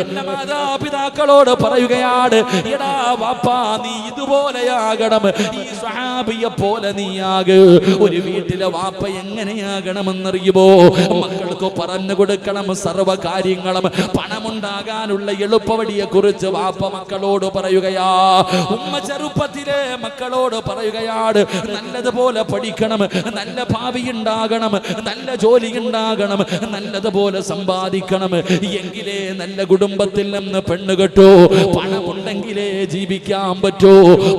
എന്റെ മാതാപിതാക്കളോട് പറയുകയാണ്, എടാ വാപ്പാ, നീ ഇതുപോലെയാകണം, ഈ സ്വഹാബിയെ പോലെ നീയാക്. ഒരു വീട്ടിലെ വാപ്പ എങ്ങനെയാകണമെന്നറിയുമോ? മക്കൾക്ക് പറഞ്ഞു കൊടുക്കണം സർവ്വ കാര്യങ്ങളും. പണമുണ്ടാകാനുള്ള എളുപ്പവഴിയെ കുറിച്ച് വാപ്പ മക്കളോട് പറയുകയാ. ഉമ്മ ചെറുപ്പത്തിലെ മക്കളോട് പറയുകയാണ്, നല്ലതുപോലെ പഠിക്കണം, നല്ല ഭാവി ഉണ്ടാകണം, നല്ല ജോലി ഉണ്ടാകണം, നല്ലതുപോലെ സമ്പാദിക്കണം, എങ്കിലേ നല്ല കുടുംബത്തിൽ നിന്ന് പെണ്ണ് കെട്ടൂ, പണമുണ്ടെങ്കിലേ ജീവിക്കാൻ പറ്റൂ.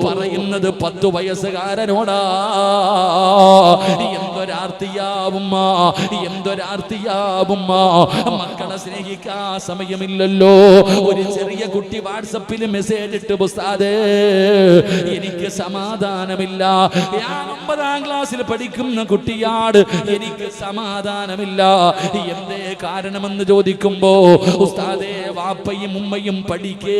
പറയുന്നത് 10 വയസ്സുകാരനോടാ. എന്തൊരാർത്തിയാവുമ്മ, എന്തൊരാർത്തിയാവുമ്മ. മക്കളെ സ്നേഹിക്കാൻ സമയമില്ലല്ലോ. ഒരു ചെറിയ കുട്ടി വാട്സപ്പിൽ മെസ്സേജ് ഇട്ട്, ഉസ്താദേ എനിക്ക് സമാധാനമില്ല, ഞാൻ 9ാം ക്ലാസ്സിൽ പഠിക്കുന്ന കുട്ടിയാണ്, എനിക്ക് സമാധാനമില്ല. എന്തേ കാരണമെന്ന് ചോദിക്കുമ്പോ, ഉസ്താദേ വാപ്പയും ഉമ്മയും പഠിക്ക്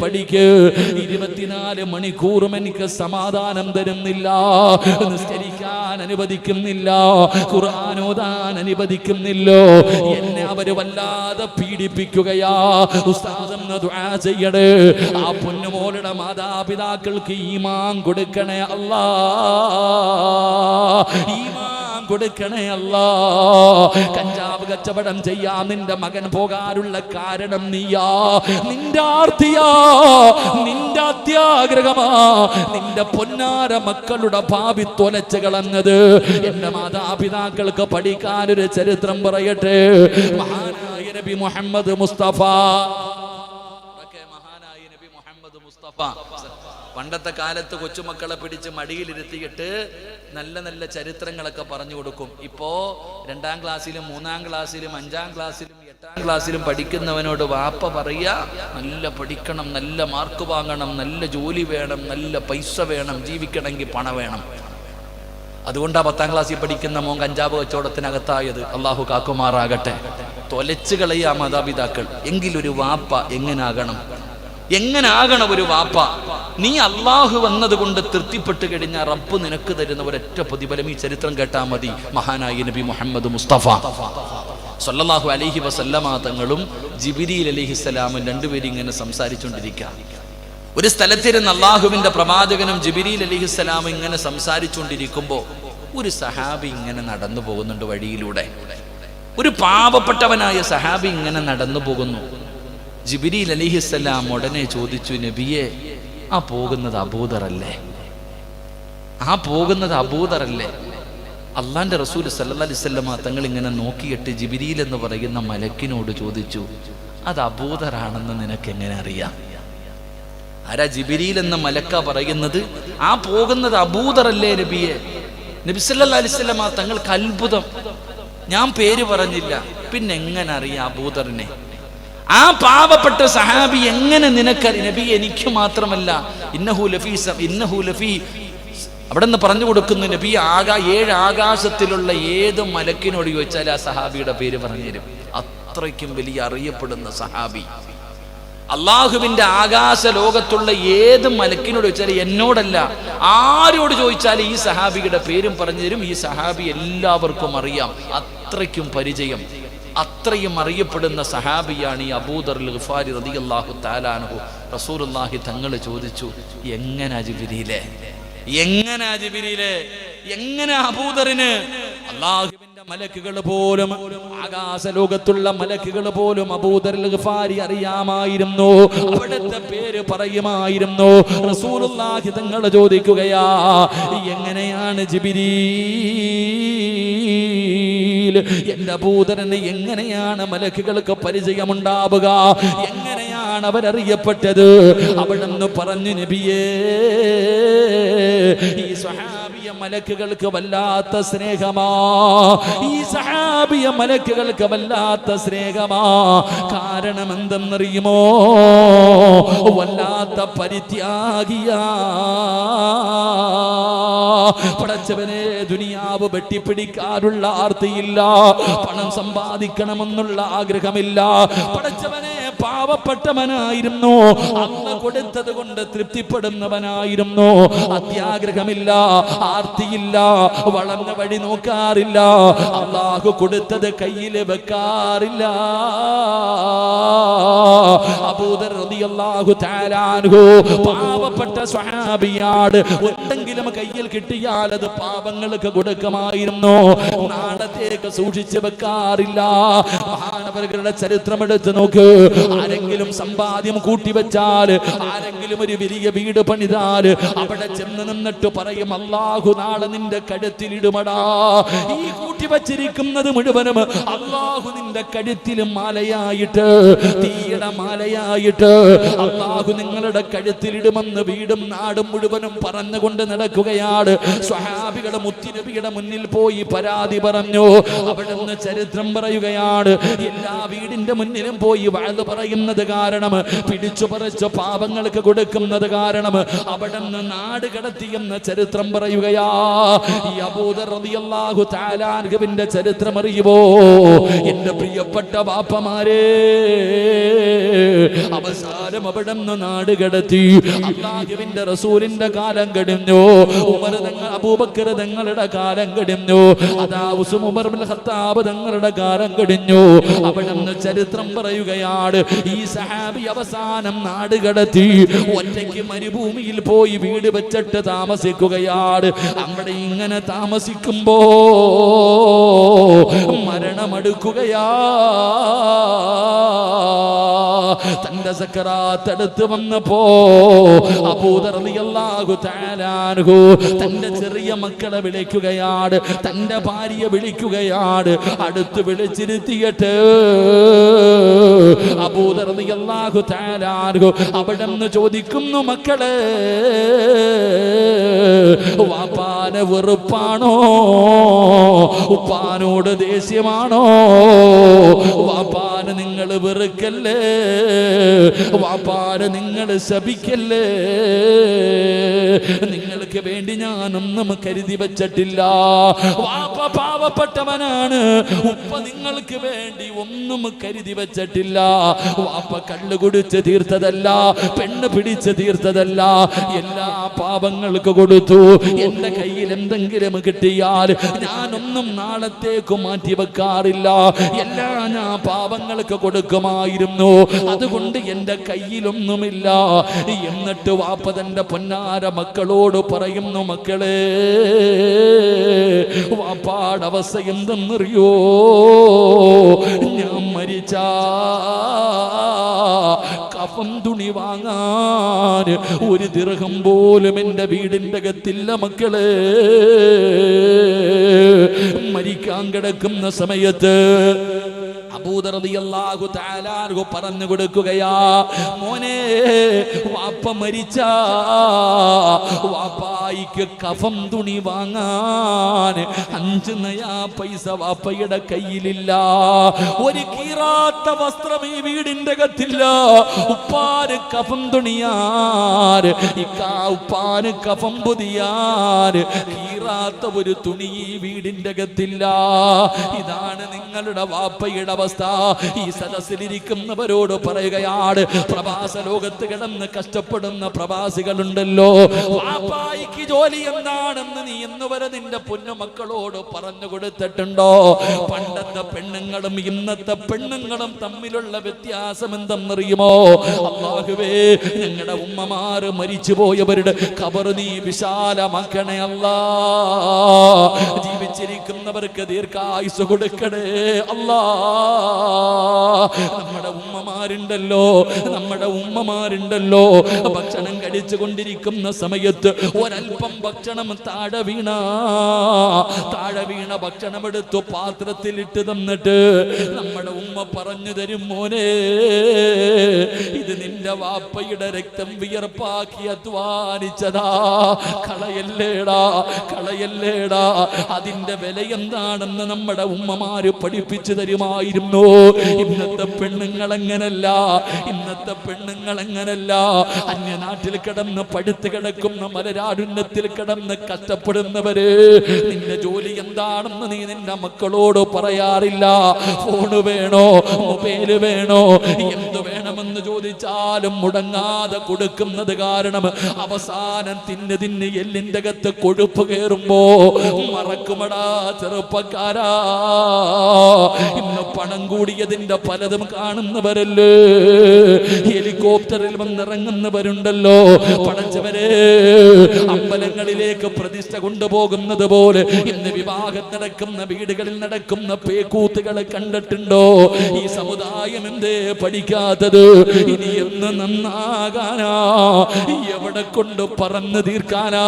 24 മണിക്കൂറും എനിക്ക് സമാധാനം തരുന്നില്ല, നിസ്കരിക്കാൻ അനുവദിക്കുന്നില്ല, ഖുർആൻ ഓതാൻ അനുവദിക്കുന്നില്ലോ, എന്നെ അവര് വല്ലാതെ പീഡിപ്പിക്കുകയാ. ഉസ്താദ് എന്ന് ദുആ ചെയ്യണേ, ആ പൊന്നുമോളുടെ മാതാപിതാക്കൾക്ക് ഈമാൻ കൊടുക്കണേ അല്ലാ, ഈമാൻ കൊടുക്കണേ അല്ലാ. കഞ്ചാവ് കച്ചവടം ചെയ്യാൻ നിന്റെ മകൻ പോകാനുള്ള കാരണം നീയാ, നിന്റെ ആർത്തിയാ, നിന്റെ അത്യാഗ്രഹമാ, നിന്റെ പൊന്നാര മക്കളുടെ ഭാവി തൊലച്ച് കളഞ്ഞത്. എന്റെ മാതാപിതാക്കൾക്ക് പഠിക്കാനൊരു ചരിത്രം പറയട്ടെ. മഹാനായ നബി മുഹമ്മദ് മുസ്തഫ, മഹാനായ നബി മുഹമ്മദ് മുസ്തഫ പണ്ടത്തെ കാലത്ത് കൊച്ചുമക്കളെ പിടിച്ച് മടിയിലിരുത്തിയിട്ട് നല്ല നല്ല ചരിത്രങ്ങളൊക്കെ പറഞ്ഞു കൊടുക്കും. ഇപ്പോ 2ാം ക്ലാസ്സിലും 3ാം ക്ലാസ്സിലും 5ാം ക്ലാസ്സിലും 8ാം ക്ലാസ്സിലും പഠിക്കുന്നവനോട് വാപ്പ പറയാ, നല്ല പഠിക്കണം, നല്ല മാർക്ക് വാങ്ങണം, നല്ല ജോലി വേണം, നല്ല പൈസ വേണം, ജീവിക്കണമെങ്കിൽ പണം വേണം. അതുകൊണ്ടാ 10ാം ക്ലാസ്സിൽ പഠിക്കുന്ന മോൻ കഞ്ചാവ് കച്ചവടത്തിനകത്തായത്. അള്ളാഹു കാക്കുമാറാകട്ടെ. തൊലച്ചു കളയാ മാതാപിതാക്കൾ. എങ്കിലൊരു വാപ്പ എങ്ങനാകണം ഒരു വാപ്പ? നീ അള്ളാഹു വന്നതുകൊണ്ട് തൃപ്തിപ്പെട്ട് കഴിഞ്ഞാൽ റബ്ബ് നിനക്ക് തരുന്ന ഒരൊറ്റ പ്രതിഫലം. ഈ ചരിത്രം കേട്ടാ മതി. മഹാനായ നബി മുഹമ്മദ് മുസ്തഫ സല്ലല്ലാഹു അലൈഹി വസല്ലമ തങ്ങളും ജിബ്രീൽ അലൈഹിസ്സലാമും രണ്ടുപേരും ഇങ്ങനെ സംസാരിച്ചുകൊണ്ടിരിക്കുക. ഒരു സ്ഥലത്തിരുന്ന് അള്ളാഹുവിന്റെ പ്രവാചകനും ജിബ്രീൽ അലൈഹിസ്സലാമും ഇങ്ങനെ സംസാരിച്ചുകൊണ്ടിരിക്കുമ്പോൾ ഒരു സഹാബി ഇങ്ങനെ നടന്നു പോകുന്നുണ്ട് വഴിയിലൂടെ. ഒരു പാവപ്പെട്ടവനായ സഹാബി ഇങ്ങനെ നടന്നു പോകുന്നു. ജിബ്രീൽ അലൈഹിസ്സലാം ഉടനെ ചോദിച്ചു, നബിയെ, ആ പോകുന്നത് അബൂദറല്ലേ? അള്ളാന്റെ റസൂൽ സല്ലല്ലാഹു അലൈഹി വസല്ലമ തങ്ങൾ ഇങ്ങനെ നോക്കിയിട്ട് ജിബ്രീൽ എന്ന് പറയുന്ന മലക്കിനോട് ചോദിച്ചു, അത് അബൂദറാണെന്ന് നിനക്ക് എങ്ങനെ അറിയാം? ആരാ ജിബ്രീൽ എന്ന മലക്ക പറയുന്നത്? ആ പോകുന്നത് അബൂദറല്ലേ നബിയെ? നബി സല്ലല്ലാഹു അലൈഹി വസല്ലമ തങ്ങൾക്ക് അത്ഭുതം. ഞാൻ പേര് പറഞ്ഞില്ല, പിന്നെ എങ്ങനെ അറിയാം അബൂദറിനെ? ആ പാവപ്പെട്ട സഹാബി എങ്ങനെ നിനക്കറിയാം? നബി, എനിക്ക് മാത്രമല്ല, ഇന്നഹു ലഫീ അവിടെ നിന്ന് പറഞ്ഞു കൊടുക്കുന്നു. നബി 7 ആകാശത്തിലുള്ള ഏത് മലക്കിനോട് ചോദിച്ചാൽ ആ സഹാബിയുടെ പേര് പറഞ്ഞു തരും. അത്രയ്ക്കും വലിയ അറിയപ്പെടുന്ന സഹാബി. അള്ളാഹുവിന്റെ ആകാശ ലോകത്തുള്ള ഏത് മലക്കിനോട് ചോദിച്ചാൽ, എന്നോടല്ല ആരോട് ചോദിച്ചാലും ഈ സഹാബിയുടെ പേരും പറഞ്ഞു തരും. ഈ സഹാബി എല്ലാവർക്കും അറിയാം. അത്രയ്ക്കും പരിചയം, അത്രയും അറിയപ്പെടുന്ന സഹാബിയാണ് ഈ അബൂദർ ഗിഫാരി റളിയല്ലാഹു തആല അൻഹു. റസൂലുള്ളാഹി തങ്ങൾ ചോദിച്ചു, എങ്ങനെ ജിബ്രീലേ, എങ്ങനെ അബൂദറിന്? അല്ലാഹുവിന്റെ മലക്കുകൾ പോലും, ആകാശ ലോകത്തുള്ള മലക്കുകൾ പോലും അബൂദർ ഗിഫാരി അറിയാമായിരുന്നു, അവിടുത്തെ പേര് പറയുമായിരുന്നു. റസൂലുള്ളാഹി തങ്ങൾ ചോദിക്കുകയാ, എങ്ങനെയാണ് ജിബ്രീൽ എന്റെ അബൂദറിന് എങ്ങനെയാണ് മലക്കുകൾക്ക് പരിചയമുണ്ടാവുക? എങ്ങനെയാണ് അവരറിയപ്പെട്ടത്? അവിടെന്ന് പറഞ്ഞു, നബിയേ, ഈ സ്വഹാബിയ മലക്കുകൾക്ക് വല്ലാത്ത സ്നേഹമാ, ഈ സഹാബിയ മലക്കുകൾക്ക് വല്ലാത്ത സ്നേഹമാ. കാരണം എന്തെന്നറിയുമോ? വല്ലാത്ത പരിത്യാഗിയാ. പടച്ചവനെ, ദുനിയാവ് വെട്ടിപ്പിടിക്കാനുള്ള ആർത്തിയില്ല, പണം സമ്പാദിക്കണമെന്നുള്ള ആഗ്രഹമില്ല. പടച്ചവനെ, പാവപ്പെട്ടവനായിരുന്നു. അള്ള കൊടുത്തത് കൊണ്ട് തൃപ്തിപ്പെടുന്നവനായിരുന്നു. അത്യാഗ്രഹമില്ല, ആർത്തിയില്ല, വളർന്ന വഴി നോക്കാറില്ല, അള്ളാഹു കൊടുത്തത് കയ്യിൽ വെക്കാറില്ല. അബൂദർ റളിയല്ലാഹു തആല അൻഹു പാവപ്പെട്ട സ്വഹാബിയാണ്. എന്തെങ്കിലും കയ്യിൽ കിട്ടിയാൽ അത് പാവങ്ങൾക്ക് കൊടുക്കുമായിരുന്നു. നാളത്തേക്ക് സൂക്ഷിച്ചു വെക്കാറില്ല. മഹാനവരുടെ ചരിത്രം എടുത്ത് നോക്ക്. ആരെങ്കിലും സമ്പാദ്യം കൂട്ടിവെച്ചാൽ, ആരെങ്കിലും ഒരു വലിയ വീട് പണിതാൽ അവിടെ ചെന്ന് നിന്നിട്ട് പറയും, അല്ലാഹു നാളെ നിന്റെ കഴുത്തിലിടുമടാ. ഈ കൂട്ടിവച്ചിരിക്കുന്നത് മുഴുവനും അല്ലാഹു നിന്റെ കഴുത്തിലും മാലയായിട്ട്, തീയുടെ മാലയായിട്ട് അല്ലാഹു നിങ്ങളുടെ കഴുത്തിലിടുമെന്ന് വീടും നാടും മുഴുവനും പറഞ്ഞുകൊണ്ട് നടക്കുകയാണ്. സ്വഹാബികളുടെ മുത്തുനബിയുടെ മുന്നിൽ പോയി പരാതി പറഞ്ഞു. അവിടുന്ന് ചരിത്രം പറയുകയാണ്, എല്ലാ വീടിന്റെ മുന്നിലും പോയി വഅദ് പറയുന്നത് കാരണം, പിടിച്ചു പറിച്ച് പാവങ്ങൾക്ക് കൊടുക്കുന്നത് കാരണം അവിടുന്ന് നാട് കടത്തിയെന്ന് ചരിത്രം പറയുകയാ. ഈ അബൂദർ റളിയല്ലാഹു തആല അൻഹുവിന്റെ ചരിത്രം അറിയുമോ എന്റെ പ്രിയപ്പെട്ട ബാപ്പമാരെ? അവസാനം അവിടുന്ന് നാട് കടത്തി. അല്ലാഹുവിന്റെ റസൂലിന്റെ കാലം കഴിഞ്ഞു, ഉമർ തങ്ങൾ, അബൂബക്കർ തങ്ങളുടെ കാലം കഴിഞ്ഞു, അതാ ഉമർ ഇബ്നുൽ ഖത്താബ് തങ്ങളുടെ കാലം കഴിഞ്ഞു. അവിടുന്ന് ചരിത്രം പറയുകയാണ്, ഈ സഹാബി അവസാനം നാട് കടത്തി ഒറ്റയ്ക്ക് മരുഭൂമിയിൽ പോയി വീട് വെച്ചിട്ട് താമസിക്കുകയാണ്. അവിടെ ഇങ്ങനെ താമസിക്കുമ്പോ മരണമെടുക്കുകയാ. തന്റെ സക്കറാത്ത് അടുത്ത് വന്നപ്പോ അബൂദർ റളിയല്ലാഹു തആല അൻഹു തന്റെ ചെറിയ മക്കളെ വിളിക്കുകയാണ്, തന്റെ ഭാര്യയെ വിളിക്കുകയാണ്. അടുത്ത് വിളിച്ചിരുത്തിയിട്ട് അബൂദർ റളിയല്ലാഹു തആല അൻഹു അവിടുന്ന് ചോദിക്കുന്നു, മക്കളെ വാപ്പാനെ വെറുപ്പാണോ, ഉപ്പാനോട് ദേഷ്യമാണോ? വാപ്പാനെ നിങ്ങൾ വെറുക്കല്ലേ, വാപ്പാനെ നിങ്ങൾ ശപിക്കല്ലേ. നിങ്ങൾക്ക് വേണ്ടി ഞാനൊന്നും കരുതി വെച്ചിട്ടില്ല. വാപ്പ പാവപ്പെട്ടവനാണ്, ഉപ്പ നിങ്ങൾക്ക് വേണ്ടി ഒന്നും കരുതി വെച്ചിട്ടില്ല. വാപ്പ കള്ളു കുടിച്ച് തീർത്തതല്ല, പെണ്ണ് പിടിച്ച് തീർത്തതല്ല, എല്ലാ പാവങ്ങൾക്ക് കൊടുത്തു. എന്റെ കയ്യിൽ എന്തെങ്കിലും കിട്ടിയാൽ ഞാനൊന്നും നാളത്തേക്ക് മാറ്റി വെക്കാറില്ല, എല്ലാം ഞാൻ പാവങ്ങൾക്ക് കൊടുക്കുമായിരുന്നു. അതുകൊണ്ട് എന്റെ കയ്യിലൊന്നുമില്ല. എന്നിട്ട് വാപ്പ തന്റെ പൊന്നാര മക്കളോട് പറയുന്നു, മക്കളെ വാപ്പാടെ അവസ്ഥ എന്തെന്നറിയോ? ഞാൻ മരിച്ചാ കഫം തുണി വാങ്ങാൻ ഒരു ദിർഹം പോലും എന്റെ വീടിന്റെ അകത്തില്ല മക്കളെ. മരിക്കാൻ കിടക്കുന്ന സമയത്ത് അബൂദർ റളിയല്ലാഹു തആല അൻഹു പറഞ്ഞു കൊടുക്കുകയാ, മോനെ വാപ്പ മരിച്ചാ വാപ്പായിക്ക് കഫം തുണി വാങ്ങാൻ 5 നയാ പൈസ വാപ്പയുടെ കയ്യിലില്ല. ഒരു കീറാത്ത വസ്ത്രം ഈ വീടിന്റെ അകത്തില്ല. ഉപ്പാന് കഫം തുണിയാൻ, ഉപ്പാന് കഫം പൊതിയാൻ കീറാത്ത ഒരു തുണി ഈ വീടിന്റെ അകത്തില്ല. ഇതാണ് നിങ്ങളുടെ വാപ്പയുടെ അവസ്ഥ. ഈ സദസ്സിലിരിക്കുന്നവരോട് പറയുകയാണ്, പ്രവാസ ലോകത്ത് കിടന്ന് കഷ്ടപ്പെടുന്ന പ്രവാസികളുണ്ടല്ലോ, വാപ്പായിക്ക് ജോലി എന്താണെന്ന് നീ ഇന്നുവരെ നിന്റെ പൊന്നുമക്കളോട് പറഞ്ഞു കൊടുത്തിട്ടുണ്ടോ? പണ്ടത്തെ പെണ്ണുങ്ങളും ഇന്നത്തെ പെണ്ണുങ്ങളും തമ്മിലുള്ള വ്യത്യാസം എന്തെന്നറിയുമോ? അല്ലാഹുവേ, ഞങ്ങളുടെ ഉമ്മമാര് മരിച്ചുപോയവരുടെ ഖബർ നീ വിശാലമാക്കണേ അല്ലാ. ജീവിച്ചിരിക്കുന്നവർക്ക് ദീർഘായുസ് കൊടുക്കണേ അല്ലാ. നമ്മുടെ ഉമ്മമാരുണ്ടല്ലോ ഭക്ഷണം കഴിച്ചു കൊണ്ടിരിക്കുന്ന സമയത്ത് ഒരൽപ്പം ഭക്ഷണം താഴെ വീണ ഭക്ഷണം എടുത്തു പാത്രത്തിലിട്ട് തന്നിട്ട് നമ്മുടെ ഉമ്മ പറഞ്ഞു തരും, മോനെ ഇത് നിന്റെ വാപ്പയുടെ രക്തം വിയർപ്പാക്കി അധ്വാനിച്ചതാ, കളയല്ലേടാ. അതിന്റെ വില എന്താണെന്ന് നമ്മുടെ ഉമ്മമാര് പഠിപ്പിച്ചു തരുമായിരുന്നു. ഇന്നത്തെ പെണ്ണുങ്ങൾ അങ്ങനല്ല. അന്യനാട്ടിൽ കിടന്ന് പടുത്ത് കിടക്കുന്ന മലരാരുണ്യത്തിൽ കിടന്ന് കഷ്ടപ്പെടുന്നവര്, നിന്റെ ജോലി എന്താണെന്ന് നീ നിന്റെ മക്കളോട് പറയാറില്ല. ഫോണ് വേണോ, മൊബൈല് വേണോ, എന്ത് വേണമെന്ന് എന്ന് ചോദിച്ചാലും മുടങ്ങാതെ കൊടുക്കുന്നത് കാരണം അവസാനം തിന്ന് എല്ലിന്റെ അകത്ത് കൊഴുപ്പ് കയറുമ്പോ മറക്കുമടാ ചെറുപ്പക്കാരാ, ഇന്ന് പണം കൂടിയതിന്റെ പലതും കാണുന്നവരല്ലേ, ഹെലികോപ്റ്ററിൽ വന്നിറങ്ങുന്നവരുണ്ടല്ലോ. പടച്ചവരെ, അമ്പലങ്ങളിലേക്ക് പ്രതിഷ്ഠ കൊണ്ടുപോകുന്നത് പോലെ ഇന്ന് വിവാഹം നടക്കുന്ന വീടുകളിൽ നടക്കുന്ന പേക്കൂത്തുകളെ കണ്ടിട്ടുണ്ടോ? ഈ സമുദായം എന്തേ പഠിക്കാത്തത്? ഇനി എന്ന് നന്നാകാനാ? എവിടെ കൊണ്ട് പറന്ന് തീർക്കാനാ?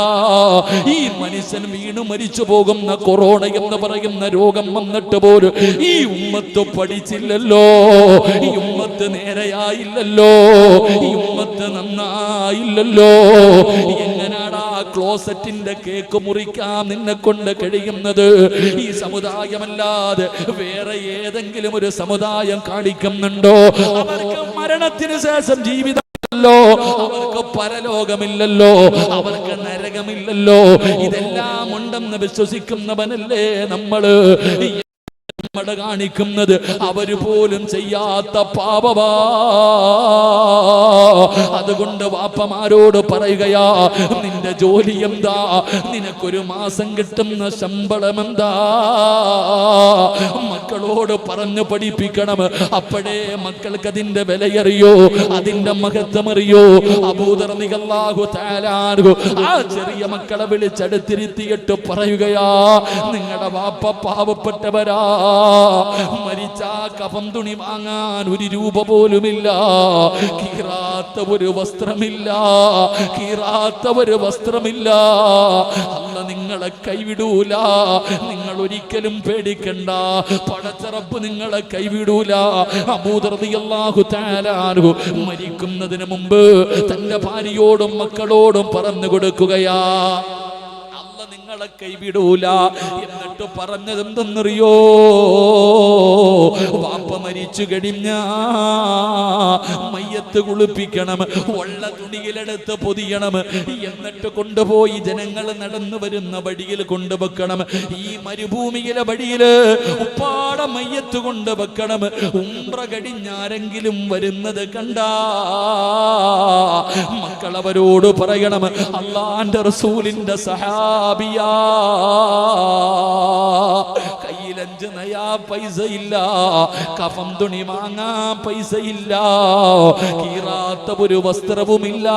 ഈ മനുഷ്യൻ വീണു മരിച്ചു പോകുന്ന കൊറോണ എന്ന് പറയുന്ന രോഗം വന്നിട്ട് പോലും ഈ ഉമ്മത്ത് പഠിച്ചില്ലല്ലോ, ഈ ഉമ്മത്ത് നേരെയായില്ലല്ലോ, ഈ ഉമ്മത്ത് നന്നായില്ലല്ലോ. എങ്ങനാടാ ക്ലോസറ്റിന്റെ കേക്ക് മുറിക്കാൻ നിന്നെ കൊണ്ട് കഴിയുന്നത്? ഈ സമുദായമല്ലാതെ വേറെ ഏതെങ്കിലും ഒരു സമുദായം കാണിക്കുന്നുണ്ടോ? അവർക്ക് മരണത്തിന് ശേഷം ജീവിതമല്ലോ, അവർക്ക് പരലോകമില്ലല്ലോ, അവർക്ക് നരകമില്ലല്ലോ. ഇതെല്ലാം ഉണ്ടെന്ന് വിശ്വസിക്കുന്നവനല്ലേ നമ്മള്? കാണിക്കുന്നത് അവര് പോലും ചെയ്യാത്ത പാപമാ. അതുകൊണ്ട് വാപ്പമാരോട് പറയുകയാ, നിന്റെ ജോലി എന്താ? നിനക്കൊരു മാസം കിട്ടുന്ന ശമ്പളം എന്താ? മക്കളോട് പറഞ്ഞു പഠിപ്പിക്കണം. അപ്പോഴേ മക്കൾക്ക് അതിന്റെ വിലയറിയോ, അതിന്റെ മഹത്വം അറിയോ. അബൂദർ റളിയല്ലാഹു തആല അൻഹു ആ ചെറിയ മക്കളെ വിളിച്ചെടുത്തിരുത്തിയിട്ട് പറയുകയാ, നിങ്ങളുടെ വാപ്പ പാവപ്പെട്ടവരാ, മരിച്ചാ കഫം തുണി വാങ്ങാൻ ഒരു രൂപ പോലുമില്ല, കീറാത്ത ഒരു വസ്ത്രമില്ല, കീറാത്ത ഒരു വസ്ത്രമില്ല. അല്ല നിങ്ങളെ കൈവിടൂല, നിങ്ങൾ ഒരിക്കലും പേടിക്കണ്ട, പടച്ചറപ്പ് നിങ്ങളെ കൈവിടൂല. അബൂദർ റളിയല്ലാഹു തആല അൻഹു മരിക്കുന്നതിന് മുമ്പ് തന്റെ ഭാര്യയോടും മക്കളോടും പറഞ്ഞു കൊടുക്കുകയാ, നിങ്ങളെ കൈവിടൂല. എന്നിട്ട് പറഞ്ഞത് എന്തെന്നറിയോ? വാപ്പ മരിച്ചു കഴിഞ്ഞ മയ്യത്ത് കുളിപ്പിക്കണം, വെള്ള തുണിയിലെടുത്ത് പൊതിയണം, എന്നിട്ട് കൊണ്ടുപോയി ജനങ്ങൾ നടന്നു വരുന്ന വഴിയിൽ കൊണ്ടുവെക്കണം. ഈ മരുഭൂമിയിലെ വഴിയില് ഉപ്പാട മയ്യത്ത് കൊണ്ടുവെക്കണം. ഉംറ കഴിഞ്ഞാരെങ്കിലും വരുന്നത് കണ്ടാ മക്കളവരോട് പറയണം, അല്ലാഹുവിന്റെ റസൂലിന്റെ സഹാബിയാ, കയ്യിൽ 5 നയാ പൈസ ഇല്ല, കഫം തുണി വാങ്ങാൻ പൈസ ഇല്ല, കീറാത്ത ഒരു വസ്ത്രവുമില്ല.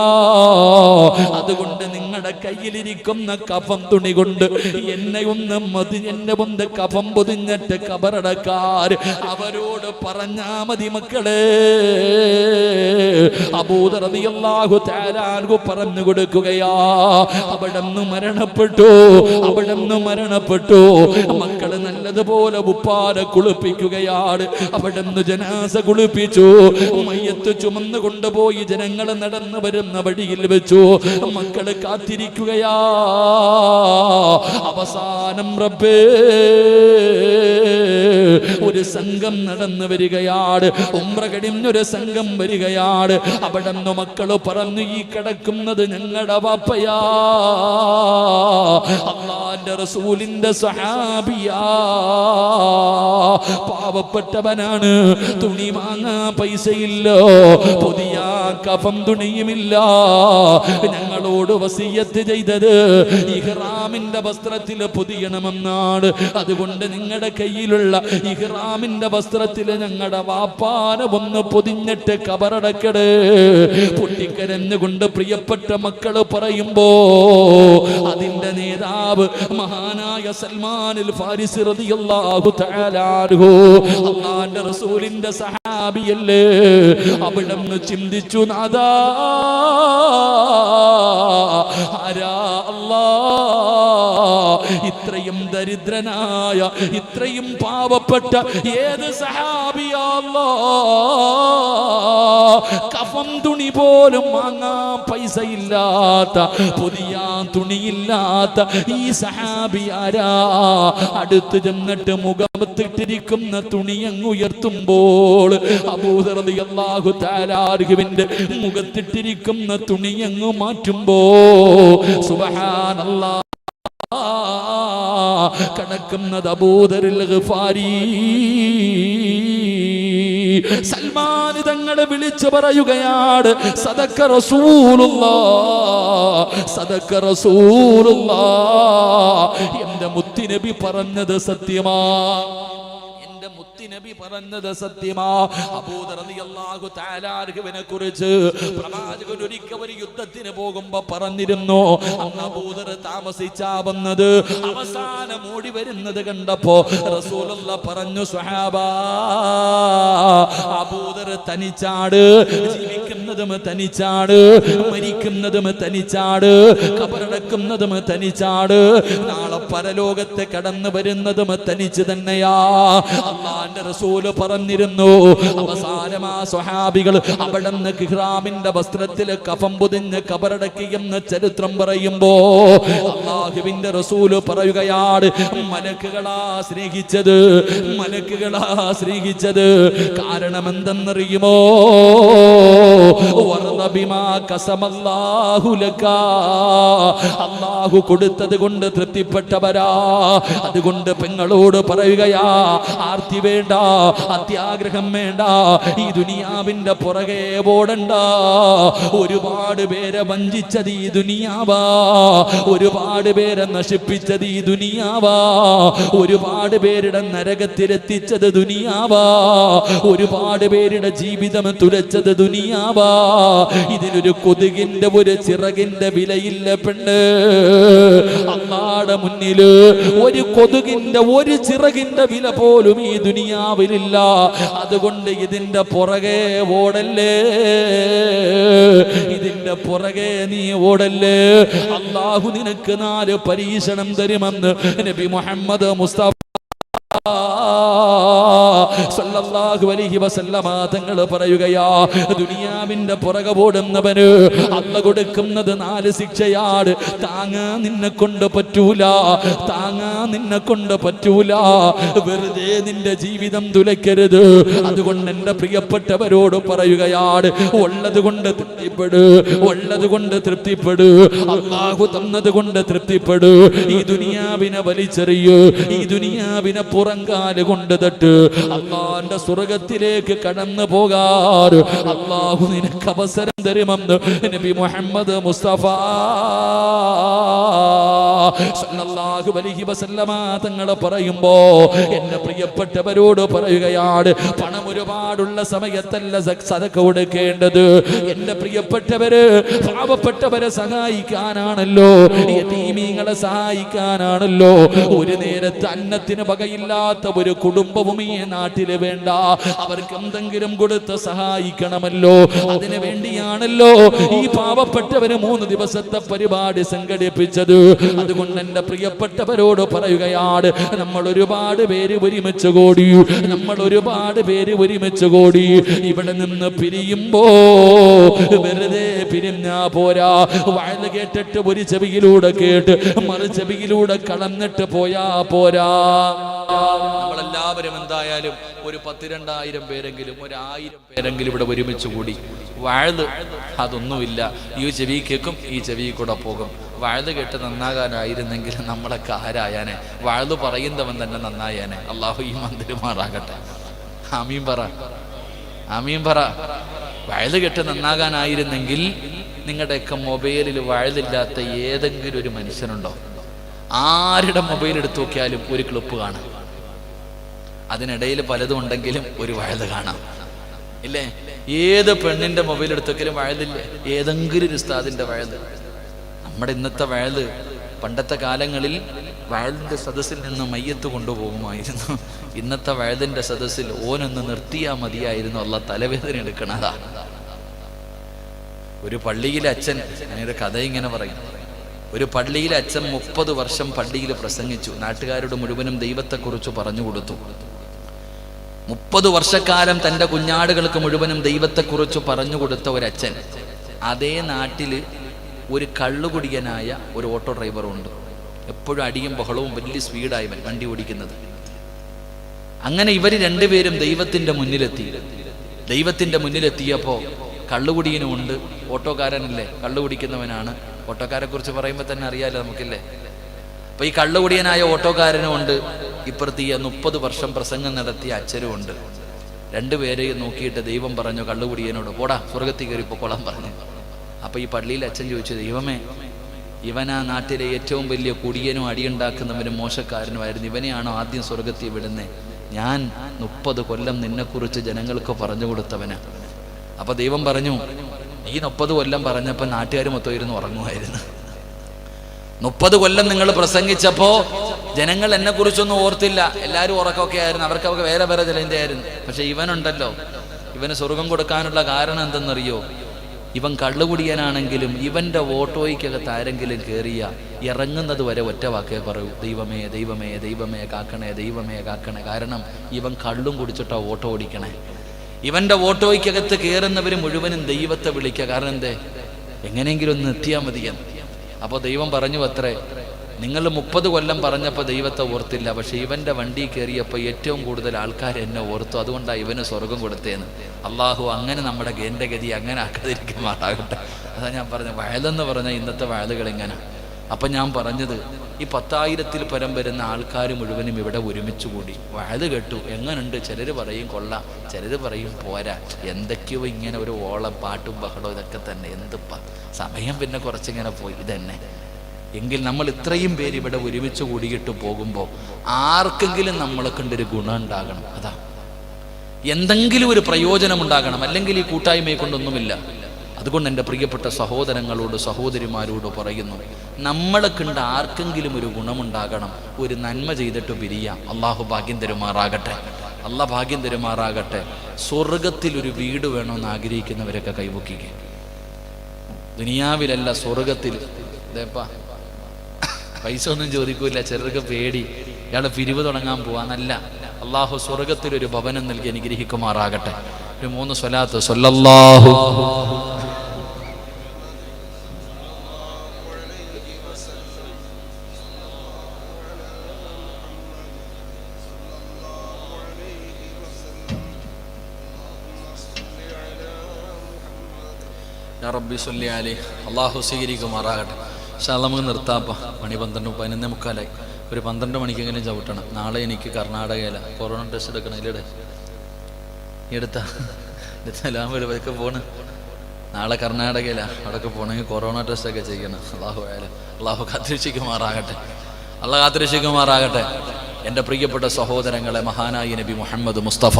അതുകൊണ്ട് നിങ്ങളുടെ കയ്യിലിരിക്കുന്ന കഫം തുണി കൊണ്ട് എന്നെ ഒന്ന് കഫം പൊതിഞ്ഞിട്ട് കബറടക്കാർ അവരോട് പറഞ്ഞാ മതി മക്കളെ. അബൂദർ റളിയല്ലാഹു തആല അൻഹു പറഞ്ഞു കൊടുക്കുകയാ, അവിടെന്ന് മരണപ്പെട്ടു, അവിടെന്ന് മരണപ്പെട്ടു. മക്കള് നല്ലതുപോലെ ഉപ്പാരെ കുളിപ്പിക്കുകയാണ്. അവിടെന്ന് ജനാസ കുളിപ്പിച്ചു, മയ്യത്ത് ചുമന്ന് കൊണ്ടുപോയി ജനങ്ങൾ നടന്നു വരുന്ന വഴിയിൽ വെച്ചു. മക്കള് കാത്തിരിക്കുകയാ. അവസാനം റബ്ബേ ഒരു സംഘം നടന്നു വരികയാണ്, ഉംറ കഴിഞ്ഞൊരു സംഘം വരികയാണ്. അവിടെന്ന് മക്കള് പറഞ്ഞു, ഈ കിടക്കുന്നത് ഞങ്ങളുടെ വാപ്പയാ, അല്ലാഹുവിന്റെ റസൂലിന്റെ സഹാബിയാ, പാവപ്പെട്ടവനാണ്, തുണി വാങ്ങാൻ പൈസയില്ലോ, പുതിയ കഫം തുണിയുമില്ല. ഞങ്ങളോട് വസിയത്ത് ചെയ്തത് ഇഹ്റാമിന്റെ വസ്ത്രത്തിൽ പൊതിയണമെന്നാണ്. അതുകൊണ്ട് നിങ്ങളുടെ കയ്യിലുള്ള ഇഹ്റാമിന്റെ വസ്ത്രത്തിൽ ഞങ്ങളുടെ വാപ്പാനെ ഒന്ന് പൊതിഞ്ഞിട്ട് കബറടക്കടേ. പൊട്ടിക്കരഞ്ഞുകൊണ്ട് പ്രിയപ്പെട്ട മക്കള് പറയുമ്പോ അതിന്റെ നേതാവ് മഹാനായ സൽമാനുൽ ഫാരിസി റളിയല്ലാഹു തആല അൻഹു, അല്ലാഹുവിന്റെ റസൂലിന്റെ സഹാബിയല്ലേ, അവിടുന്ന് ചിന്തിച്ചു, നാദാ ആരാ അല്ലാഹ് ഇത്രയും ദരിദ്രനായ, ഇത്രയും പാവപ്പെട്ട ഏത് സഹാബിയാ അല്ലാഹ്? കഫം തുണി പോലും വാങ്ങാൻ പൈസ ഇല്ലാത്ത, പുതിയ തുണിയില്ലാത്ത ഈ സഹാബി ആരാ? അടുത്ത് ചെന്നിട്ട് മുഖത്തിട്ടിരിക്കുന്ന തുണി അങ്ങ് ഉയർത്തുമ്പോൾ അബൂദർ റളിയല്ലാഹു തആല അൻഹുവിന്റെ മുഖത്തിട്ടിരിക്കുന്ന തുണി അങ്ങ് മാറ്റുമ്പോ സുബ്ഹാനല്ലാഹ് കടക്കുന്നത് അബൂദറുൽ ഗിഫാരി. സൽമാൻ തങ്ങളെ വിളിച്ചു പറയുകയാണ്, സദഖ റസൂലുള്ളാഹ്, സദഖ റസൂലുള്ളാഹ്. എന്റെ മുത്തുനബി പറഞ്ഞത് സത്യമാ, നബി പറഞ്ഞത് സത്യമാ. അബൂദർ റളിയല്ലാഹു തആല അൻഹുവിനെ കുറിച്ച് പ്രവാചകൻ ഒരിക്കൽ ഒരു യുദ്ധത്തിന് പോകുമ്പോ പറഞ്ഞിരുന്നു, അന്ന് അബൂദർ താമസിച്ചാ വന്നത്. അവസാനം ഓടി വരുന്നത് കണ്ടപ്പോ റസൂലുള്ളാഹ് പറഞ്ഞു, സ്വഹാബാ, അബൂദർ തനിച്ചാട്, ജീവിക്കുന്നതും തനിച്ചാട്, മരിക്കുന്നതും തനിച്ചാട്, ഖബറടക്കുന്നതും തനിച്ചാട്, നാളെ പരലോകത്തെ കടന്നു വരുന്നതും തനിച്ച് തന്നെയാ. അല്ലാഹുവിന്റെ റസൂല് പറഞ്ഞിരുന്നു. അവസാനം ആ സ്വഹാബികൾ അവിടുന്ന് ഇഹ്റാമിന്റെ വസ്ത്രത്തിൽ കഫം പൊതിഞ്ഞ് ഖബറടക്കിയെന്ന് ചരിത്രം പറയുമ്പോ അല്ലാഹുവിന്റെ റസൂല് പറയുകയാണ്, മലക്കുകളാ സ്നേഹിച്ചത്, മലക്കുകളാ സ്നേഹിച്ചത്. കാരണം എന്തെന്നറിയുമോ? അല്ലാഹു കൊടുത്തത് കൊണ്ട് തൃപ്തിപ്പെട്ടവരാ. അതുകൊണ്ട് പെങ്ങളോട് പറയുകയാ, ആർത്തി വേണ്ട, അത്യാഗ്രഹം വേണ്ട, ഈ ദുനിയാവിന്റെ പുറകെ ഓടണ്ട. ഒരുപാട് പേരെ വഞ്ചിച്ചത് ഈ ദുനിയാവാ, ഒരുപാട് പേരെ നശിപ്പിച്ചത് ഈ ദുനിയാവാ, ഒരുപാട് പേരുടെ നരകത്തിലെത്തിച്ചത് ദുനിയാവാ, ഒരുപാട് പേരുടെ ജീവിതം തുലച്ചത് ദുനിയാവാ. ഇതിനൊരു കൊതുകിന്റെ ഒരു ചിറകിന്റെ വിലയില്ല പെണ്ണ്. അല്ലാഹുവിന്റെ മുന്നില് ഒരു കൊതുകിന്റെ ഒരു ചിറകിന്റെ വില പോലും ഈ ദുനിയാവിലില്ല. അതുകൊണ്ട് ഇതിന്റെ പുറകെ ഓടല്ലേ, ഇതിന്റെ പുറകെ നീ ഓടല്ലേ. അല്ലാഹു നിനക്ക് 4 പരീക്ഷണം തരുമെന്ന് നബി മുഹമ്മദ് മുസ്തഫ സല്ലല്ലാഹു അലൈഹി വസല്ലമ തങ്ങൾ പറയുകയാ, ദുനിയാവിന്റെ പുറകെ ഓടുന്നവന് അല്ലാഹു കൊടുക്കുന്നത് 4 ശിക്ഷയാണ്. താങ്ങാൻ നിന്നെ കൊണ്ട് പറ്റൂല, താങ്ങാൻ നിന്നെ കൊണ്ട് പറ്റൂല. വെറുതെ നിന്റെ ജീവിതം തുലയ്ക്കരുത്. അതുകൊണ്ട് എന്റെ പ്രിയപ്പെട്ടവരോട് പറയുകയാണ്, ഉള്ളത് കൊണ്ട് തൃപ്തിപ്പെട്, ഉള്ളത് കൊണ്ട് തൃപ്തിപ്പെട്, അല്ലാഹു തന്നത് കൊണ്ട് തൃപ്തിപ്പെട്. ഈ ദുനിയാവിനെ വലിച്ചെറിയൂ, ഈ ദുനിയാവിനെ പുറങ്കാല് കൊണ്ട് തട്ട്. അല്ലാഹുവിന്റെ സ്വർഗത്തിലേക്ക് കടന്നു പോകാൻ അല്ലാഹു നിനക്ക് അവസരം തരുമെന്ന് നബി മുഹമ്മദ് മുസ്തഫ സല്ലല്ലാഹു അലൈഹി വസല്ലമ തങ്ങൾ പറയുമ്പോ എന്റെ പ്രിയപ്പെട്ടവരോട് പറയുകയാണ്, പണം ഒരുപാടുള്ള സമയത്തല്ല സദഖ കൊടുക്കേണ്ടത്. എന്റെ പ്രിയപ്പെട്ടവര് പാവപ്പെട്ടവരെ സഹായിക്കാനാണല്ലോ, യതീമീങ്ങളെ സഹായിക്കാനാണല്ലോ. ഒരു നേരത്തെ അന്നത്തിന് വകയില്ലാത്ത ഒരു കുടുംബവും ഈ നാട്ടില് വേണ്ട. അവർക്ക് എന്തെങ്കിലും കൊടുത്ത് സഹായിക്കണമല്ലോ. അതിനു വേണ്ടിയാണല്ലോ ഈ പാവപ്പെട്ടവര് 3 ദിവസത്തെ പരിപാടി സംഘടിപ്പിച്ചത്. അതുകൊണ്ട് എന്റെ പ്രിയപ്പെട്ടവരോട് പറയുകയാണ്, നമ്മൾ ഒരുപാട് പേര് ഒരുമിച്ച് കൂടി, നമ്മൾ ഒരുപാട് പേര് ഒരുമിച്ച് കൂടി ഇവിടെ നിന്ന് പിരിയുമ്പോ വെറുതെ പിരിഞ്ഞാ പോരാ. വയല് കേട്ടിട്ട് ഒരു ചെവിയിലൂടെ കേട്ട് മറു ചെവിയിലൂടെ കളഞ്ഞിട്ട് പോയാ പോരാ. നമ്മളെല്ലാവരും എന്തായാലും ഒരു 10,000-2,000 പേരെങ്കിലും, 1,000 പേരെങ്കിലും ഇവിടെ ഒരുമിച്ച് കൂടി വയല് അതൊന്നുമില്ല. ഈ ചെവി കേൾക്കും, ഈ ചെവി കൂടെ പോകും. വയല് കേട്ട് നന്നാകാനായിരുന്നെങ്കിൽ നമ്മളൊക്കെ ആരായാനെ. വയല് പറയുന്നവൻ തന്നെ നന്നായാനെ. അല്ലാഹു ഈ മന്ദിരമാറാകട്ടെ. ആമീൻ പറ, ആമീൻ പറ. വയല് കേട്ട് നന്നാകാനായിരുന്നെങ്കിൽ നിങ്ങളുടെയൊക്കെ മൊബൈലിൽ വയലില്ലാത്ത ഏതെങ്കിലും ഒരു മനുഷ്യനുണ്ടോ? ആരുടെ മൊബൈൽ എടുത്തു നോക്കിയാലും ഒരു ക്ലിപ്പ് കാണാം. അതിനിടയിൽ പലതും ഉണ്ടെങ്കിലും ഒരു വയല് കാണാം, ഇല്ലേ? ഏത് പെണ്ണിന്റെ മൊബൈൽ എടുത്തൊക്കെയും വയലില്ലേ? ഏതെങ്കിലും ഒരു ഉസ്താദിന്റെ വയല്. നമ്മുടെ ഇന്നത്തെ വയല്, പണ്ടത്തെ കാലങ്ങളിൽ വയലിന്റെ സദസ്സിൽ നിന്ന് മയ്യത്ത് കൊണ്ടുപോകുമായിരുന്നു. ഇന്നത്തെ വയലിന്റെ സദസ്സിൽ ഓനൊന്ന് നിർത്തിയാൽ മതിയായിരുന്നു. അല്ലാഹ് തലവേദന എടുക്കണതാ. ഒരു പള്ളിയിലെ അച്ഛൻ, ഞാനൊരു കഥ ഇങ്ങനെ പറയും. ഒരു പള്ളിയിലെ അച്ഛൻ 30 വർഷം പള്ളിയിൽ പ്രസംഗിച്ചു. നാട്ടുകാരോട് മുഴുവനും ദൈവത്തെക്കുറിച്ച് പറഞ്ഞു കൊടുത്തു. 30 വർഷക്കാലം തൻ്റെ കുഞ്ഞാടുകൾക്ക് മുഴുവനും ദൈവത്തെക്കുറിച്ച് പറഞ്ഞു കൊടുത്ത ഒരച്ഛൻ. അതേ നാട്ടിൽ ഒരു കള്ളുകുടിയനായ ഒരു ഓട്ടോ ഡ്രൈവറുണ്ട്. എപ്പോഴും അടിയും ബഹളവും, വലിയ സ്പീഡായി വണ്ടി ഓടിക്കുന്നത്. അങ്ങനെ ഇവർ രണ്ടുപേരും ദൈവത്തിൻ്റെ മുന്നിലെത്തി. ദൈവത്തിൻ്റെ മുന്നിലെത്തിയപ്പോൾ കള്ളുകുടിയനുമുണ്ട്, ഓട്ടോക്കാരനല്ലേ, കള്ളു കുടിക്കുന്നവനാണ്. ഓട്ടോക്കാരെ കുറിച്ച് പറയുമ്പോൾ തന്നെ അറിയാലോ നമുക്കില്ലേ. അപ്പൊ ഈ കള്ളുകുടിയനായ ഓട്ടോക്കാരനും ഉണ്ട്, ഇപ്പുറത്ത് ഈ 30 വർഷം പ്രസംഗം നടത്തിയ അച്ഛനും ഉണ്ട്. രണ്ടുപേരെയും നോക്കിയിട്ട് ദൈവം പറഞ്ഞു കള്ളുകുടിയനോട് പോടാ സ്വർഗത്തിൽ കയറി പൊക്കോളാൻ പറഞ്ഞു. അപ്പൊ ഈ പള്ളിയിൽ അച്ഛൻ ചോദിച്ചു, ദൈവമേ, ഇവനാ നാട്ടിലെ ഏറ്റവും വലിയ കുടിയനും അടിയുണ്ടാക്കുന്നവനും മോശക്കാരനുമായിരുന്നു, ഇവനെയാണോ ആദ്യം സ്വർഗത്തിൽ വിടുന്നേ? ഞാൻ 30 കൊല്ലം നിന്നെക്കുറിച്ച് ജനങ്ങൾക്ക് പറഞ്ഞു കൊടുത്തവനാ. അപ്പൊ ദൈവം പറഞ്ഞു, ഈ 30 കൊല്ലം പറഞ്ഞപ്പോ നാട്ടുകാർ മൊത്തം ഇരുന്ന് ഉറങ്ങുമായിരുന്നു. 30 കൊല്ലം നിങ്ങൾ പ്രസംഗിച്ചപ്പോ ജനങ്ങൾ എന്നെ കുറിച്ചൊന്നും ഓർത്തില്ല, എല്ലാവരും ഉറക്കമൊക്കെ ആയിരുന്നു, അവർക്ക് വേറെ വേറെ ചിലന്റെയായിരുന്നു. പക്ഷെ ഇവനുണ്ടല്ലോ, ഇവന് സ്വർഗം കൊടുക്കാനുള്ള കാരണം എന്തെന്നറിയോ? ഇവൻ കള്ളുകുടിയനാണെങ്കിലും ഇവന്റെ ഓട്ടോയ്ക്കകത്ത് ആരെങ്കിലും കയറിയ ഇറങ്ങുന്നത് വരെ ഒറ്റ വാക്കേ പറയൂ, ദൈവമേ ദൈവമേ ദൈവമേ കാക്കണേ, ദൈവമേ കാക്കണേ. കാരണം ഇവൻ കള്ളും കുടിച്ചിട്ടാ ഓട്ടോ ഓടിക്കണേ. ഇവന്റെ ഓട്ടോയ്ക്കകത്ത് കയറുന്നവർ മുഴുവനും ദൈവത്തെ വിളിക്കുക. കാരണം എന്തേ? എങ്ങനെയെങ്കിലും ഒന്ന് എത്തിയാൽ മതിയെന്ന്. അപ്പോൾ ദൈവം പറഞ്ഞു അത്രേ, നിങ്ങൾ 30 കൊല്ലം പറഞ്ഞപ്പോൾ ദൈവത്തെ ഓർത്തില്ല, പക്ഷെ ഇവന്റെ വണ്ടി കയറിയപ്പോൾ ഏറ്റവും കൂടുതൽ ആൾക്കാർ എന്നെ ഓർത്തു, അതുകൊണ്ടാണ് ഇവന് സ്വർഗം കൊടുത്തേന്ന്. അള്ളാഹു അങ്ങനെ നമ്മുടെ എൻ്റെ ഗതി അങ്ങനെ ആക്കാതിരിക്കുമാറാകട്ടെ. അതാ ഞാൻ പറഞ്ഞത്, വയലെന്ന് പറഞ്ഞാൽ ഇന്നത്തെ വയലുകൾ ഇങ്ങനെ. അപ്പം ഞാൻ പറഞ്ഞത്, ഈ 10,000-ൽ പരം വരുന്ന ആൾക്കാർ മുഴുവനും ഇവിടെ ഒരുമിച്ച് കൂടി വയല് കേട്ടു. എങ്ങനുണ്ട്? ചിലർ പറയും കൊള്ളാം, ചിലർ പറയും പോരാ, എന്തൊക്കെയോ ഇങ്ങനെ ഒരു ഓളം പാട്ടും ബഹളവും ഇതൊക്കെ തന്നെ. എന്തിപ്പാ സമയം പിന്നെ കുറച്ചിങ്ങനെ പോയി ഇതന്നെ. എങ്കിൽ നമ്മൾ ഇത്രയും പേര് ഇവിടെ ഒരുമിച്ച് കൂടിയിട്ട് പോകുമ്പോൾ ആർക്കെങ്കിലും നമ്മളെ കണ്ടൊരു ഗുണം ഉണ്ടാകണം. അതാ, എന്തെങ്കിലും ഒരു പ്രയോജനം ഉണ്ടാകണം. അല്ലെങ്കിൽ ഈ കൂട്ടായ്മയെ കൊണ്ടൊന്നുമില്ല. അതുകൊണ്ട് എൻ്റെ പ്രിയപ്പെട്ട സഹോദരങ്ങളോട് സഹോദരിമാരോട് പറയുന്നു, നമ്മളെ കണ്ട് ആർക്കെങ്കിലും ഒരു ഗുണമുണ്ടാകണം, ഒരു നന്മ ചെയ്തിട്ട് പിരിയാം. അള്ളാഹു ഭാഗ്യം തരുമാറാകട്ടെ, അള്ളാഹ് ഭാഗ്യം തരുമാറാകട്ടെ. സ്വർഗത്തിൽ ഒരു വീട് വേണമെന്ന് ആഗ്രഹിക്കുന്നവരൊക്കെ കൈവക്കുക. ദുനിയാവിലല്ല, സ്വർഗത്തിൽ. ഇതേപ്പാ പൈസ ഒന്നും ചോദിക്കൂല, ചിലർക്ക് പേടി, ഇയാളെ പിരിവ് തുടങ്ങാൻ പോവാന്നല്ല. അള്ളാഹു സ്വർഗത്തിൽ ഒരു ഭവനം നൽകി അനുഗ്രഹിക്കുമാറാകട്ടെ. ഒരു 3 സ്വലാത്ത് സ്വല്ലല്ലാഹു യാ റബ്ബി സ്വല്ലി അലൈഹി. അള്ളാഹു സ്വീകരിക്കുമാറാകട്ടെ. പക്ഷെ നമുക്ക് നിർത്താപ്പാ, മണി 12, 11:45. ഒരു 12 മണിക്കെങ്കിലും ചവിട്ടണം. നാളെ എനിക്ക് കർണാടകയില കൊറോണ ടെസ്റ്റ് എടുക്കണം. ഇല്ലടെ എടുത്തൊക്കെ പോണ്. നാളെ കർണാടകയില അവിടെയൊക്കെ പോകണമെങ്കിൽ കൊറോണ ടെസ്റ്റൊക്കെ ചെയ്യണം. അള്ളാഹു കാത്തിരക്ഷിക്കുമാറാകട്ടെ, അള്ളാഹ് കാത്തിരക്ഷിക്കുമാറാകട്ടെ. എൻ്റെ പ്രിയപ്പെട്ട സഹോദരങ്ങളെ, മഹാനായ നബി മുഹമ്മദ് മുസ്തഫ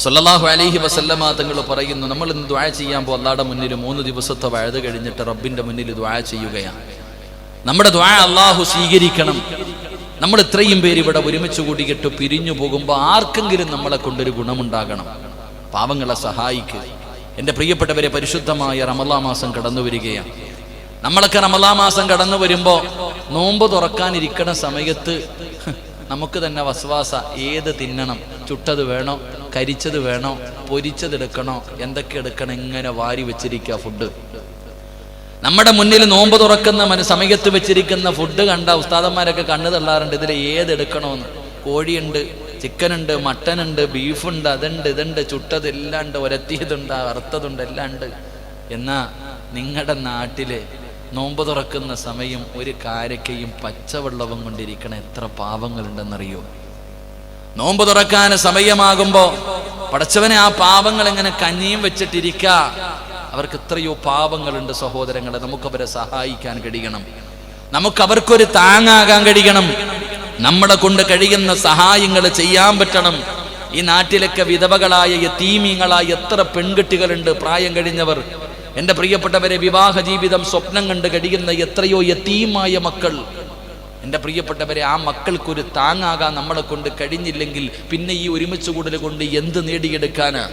സല്ലല്ലാഹു അലൈഹി വസല്ലമ തങ്ങൾ പറയുന്നു, നമ്മൾ ഇന്ന് ദുആ ചെയ്യാൻ പോകും അല്ലാഹുവിന്റെ മുന്നിൽ 3 ദിവസത്തെ വഅദ് കഴിഞ്ഞിട്ട് റബ്ബിന്റെ മുന്നിൽ ദുആ ചെയ്യുകയാണ്. നമ്മുടെ ദുആ അല്ലാഹു സ്വീകരിക്കണം. നമ്മൾ ഇത്രയും പേര് ഇവിടെ ഒരുമിച്ച് കൂടിയിട്ട് പിരിഞ്ഞു പോകുമ്പോൾ ആർക്കെങ്കിലും നമ്മളെ കൊണ്ടൊരു ഗുണമുണ്ടാകണം. പാവങ്ങളെ സഹായിക്കുക. എൻ്റെ പ്രിയപ്പെട്ടവരെ, പരിശുദ്ധമായ റമളാൻ മാസം കടന്നു വരികയാണ്. നമ്മളൊക്കെ റമളാൻ മാസം കടന്നു വരുമ്പോൾ നോമ്പ് തുറക്കാനിരിക്കണ സമയത്ത് നമുക്ക് തന്നെ വസ്വാസ, ഏത് തിന്നണം, ചുട്ടത് വേണോ, കരിച്ചത് വേണോ, പൊരിച്ചതെടുക്കണോ, എന്തൊക്കെ എടുക്കണം, ഇങ്ങനെ വാരി വെച്ചിരിക്കുക ഫുഡ്. നമ്മുടെ മുന്നിൽ നോമ്പ് തുറക്കുന്ന സമയത്ത് വെച്ചിരിക്കുന്ന ഫുഡ് കണ്ട ഉസ്താദന്മാരൊക്കെ കണ്ണു തള്ളാറുണ്ട്, ഇതിൽ ഏതെടുക്കണമെന്ന്. കോഴിയുണ്ട്, ചിക്കനുണ്ട്, മട്ടനുണ്ട്, ബീഫുണ്ട്, അതുണ്ട്, ഇതുണ്ട്, ചുട്ടത് എല്ലാം ഉണ്ട്, ഒരത്തിയതുണ്ട്, വറുത്തതുണ്ട്, എല്ലാം ഉണ്ട്. എന്നാ നിങ്ങളുടെ നാട്ടിലെ നോമ്പ് തുറക്കുന്ന സമയം ഒരു കാരക്കയും പച്ചവെള്ളവും കൊണ്ടിരിക്കണ എത്ര പാവങ്ങളുണ്ടെന്നറിയോ? നോമ്പ് തുറക്കാൻ സമയമാകുമ്പോ പടച്ചവനെ, ആ പാവങ്ങൾ എങ്ങനെ കഞ്ഞിയും വെച്ചിട്ടിരിക്ക. അവർക്ക് എത്രയോ പാവങ്ങളുണ്ട് സഹോദരങ്ങളെ. നമുക്കവരെ സഹായിക്കാൻ കഴിയണം, നമുക്കവർക്കൊരു താങ്ങാകാൻ കഴിയണം. നമ്മളെ കൊണ്ട് കഴിയുന്ന സഹായങ്ങൾ ചെയ്യാൻ പറ്റണം. ഈ നാട്ടിലൊക്കെ വിധവകളായ യതീമീങ്ങളായ എത്ര പെൺകുട്ടികളുണ്ട്, പ്രായം കഴിഞ്ഞവർ. എൻ്റെ പ്രിയപ്പെട്ടവരെ, വിവാഹ ജീവിതം സ്വപ്നം കണ്ട് കഴിയുന്ന എത്രയോ യതീമായ മക്കൾ. എൻ്റെ പ്രിയപ്പെട്ടവരെ, ആ മക്കൾക്കൊരു താങ്ങാകാൻ നമ്മളെ കൊണ്ട് കഴിഞ്ഞില്ലെങ്കിൽ പിന്നെ ഈ ഒരുമിച്ച് കൂടൽ കൊണ്ട് എന്ത് നേടിയെടുക്കാന്?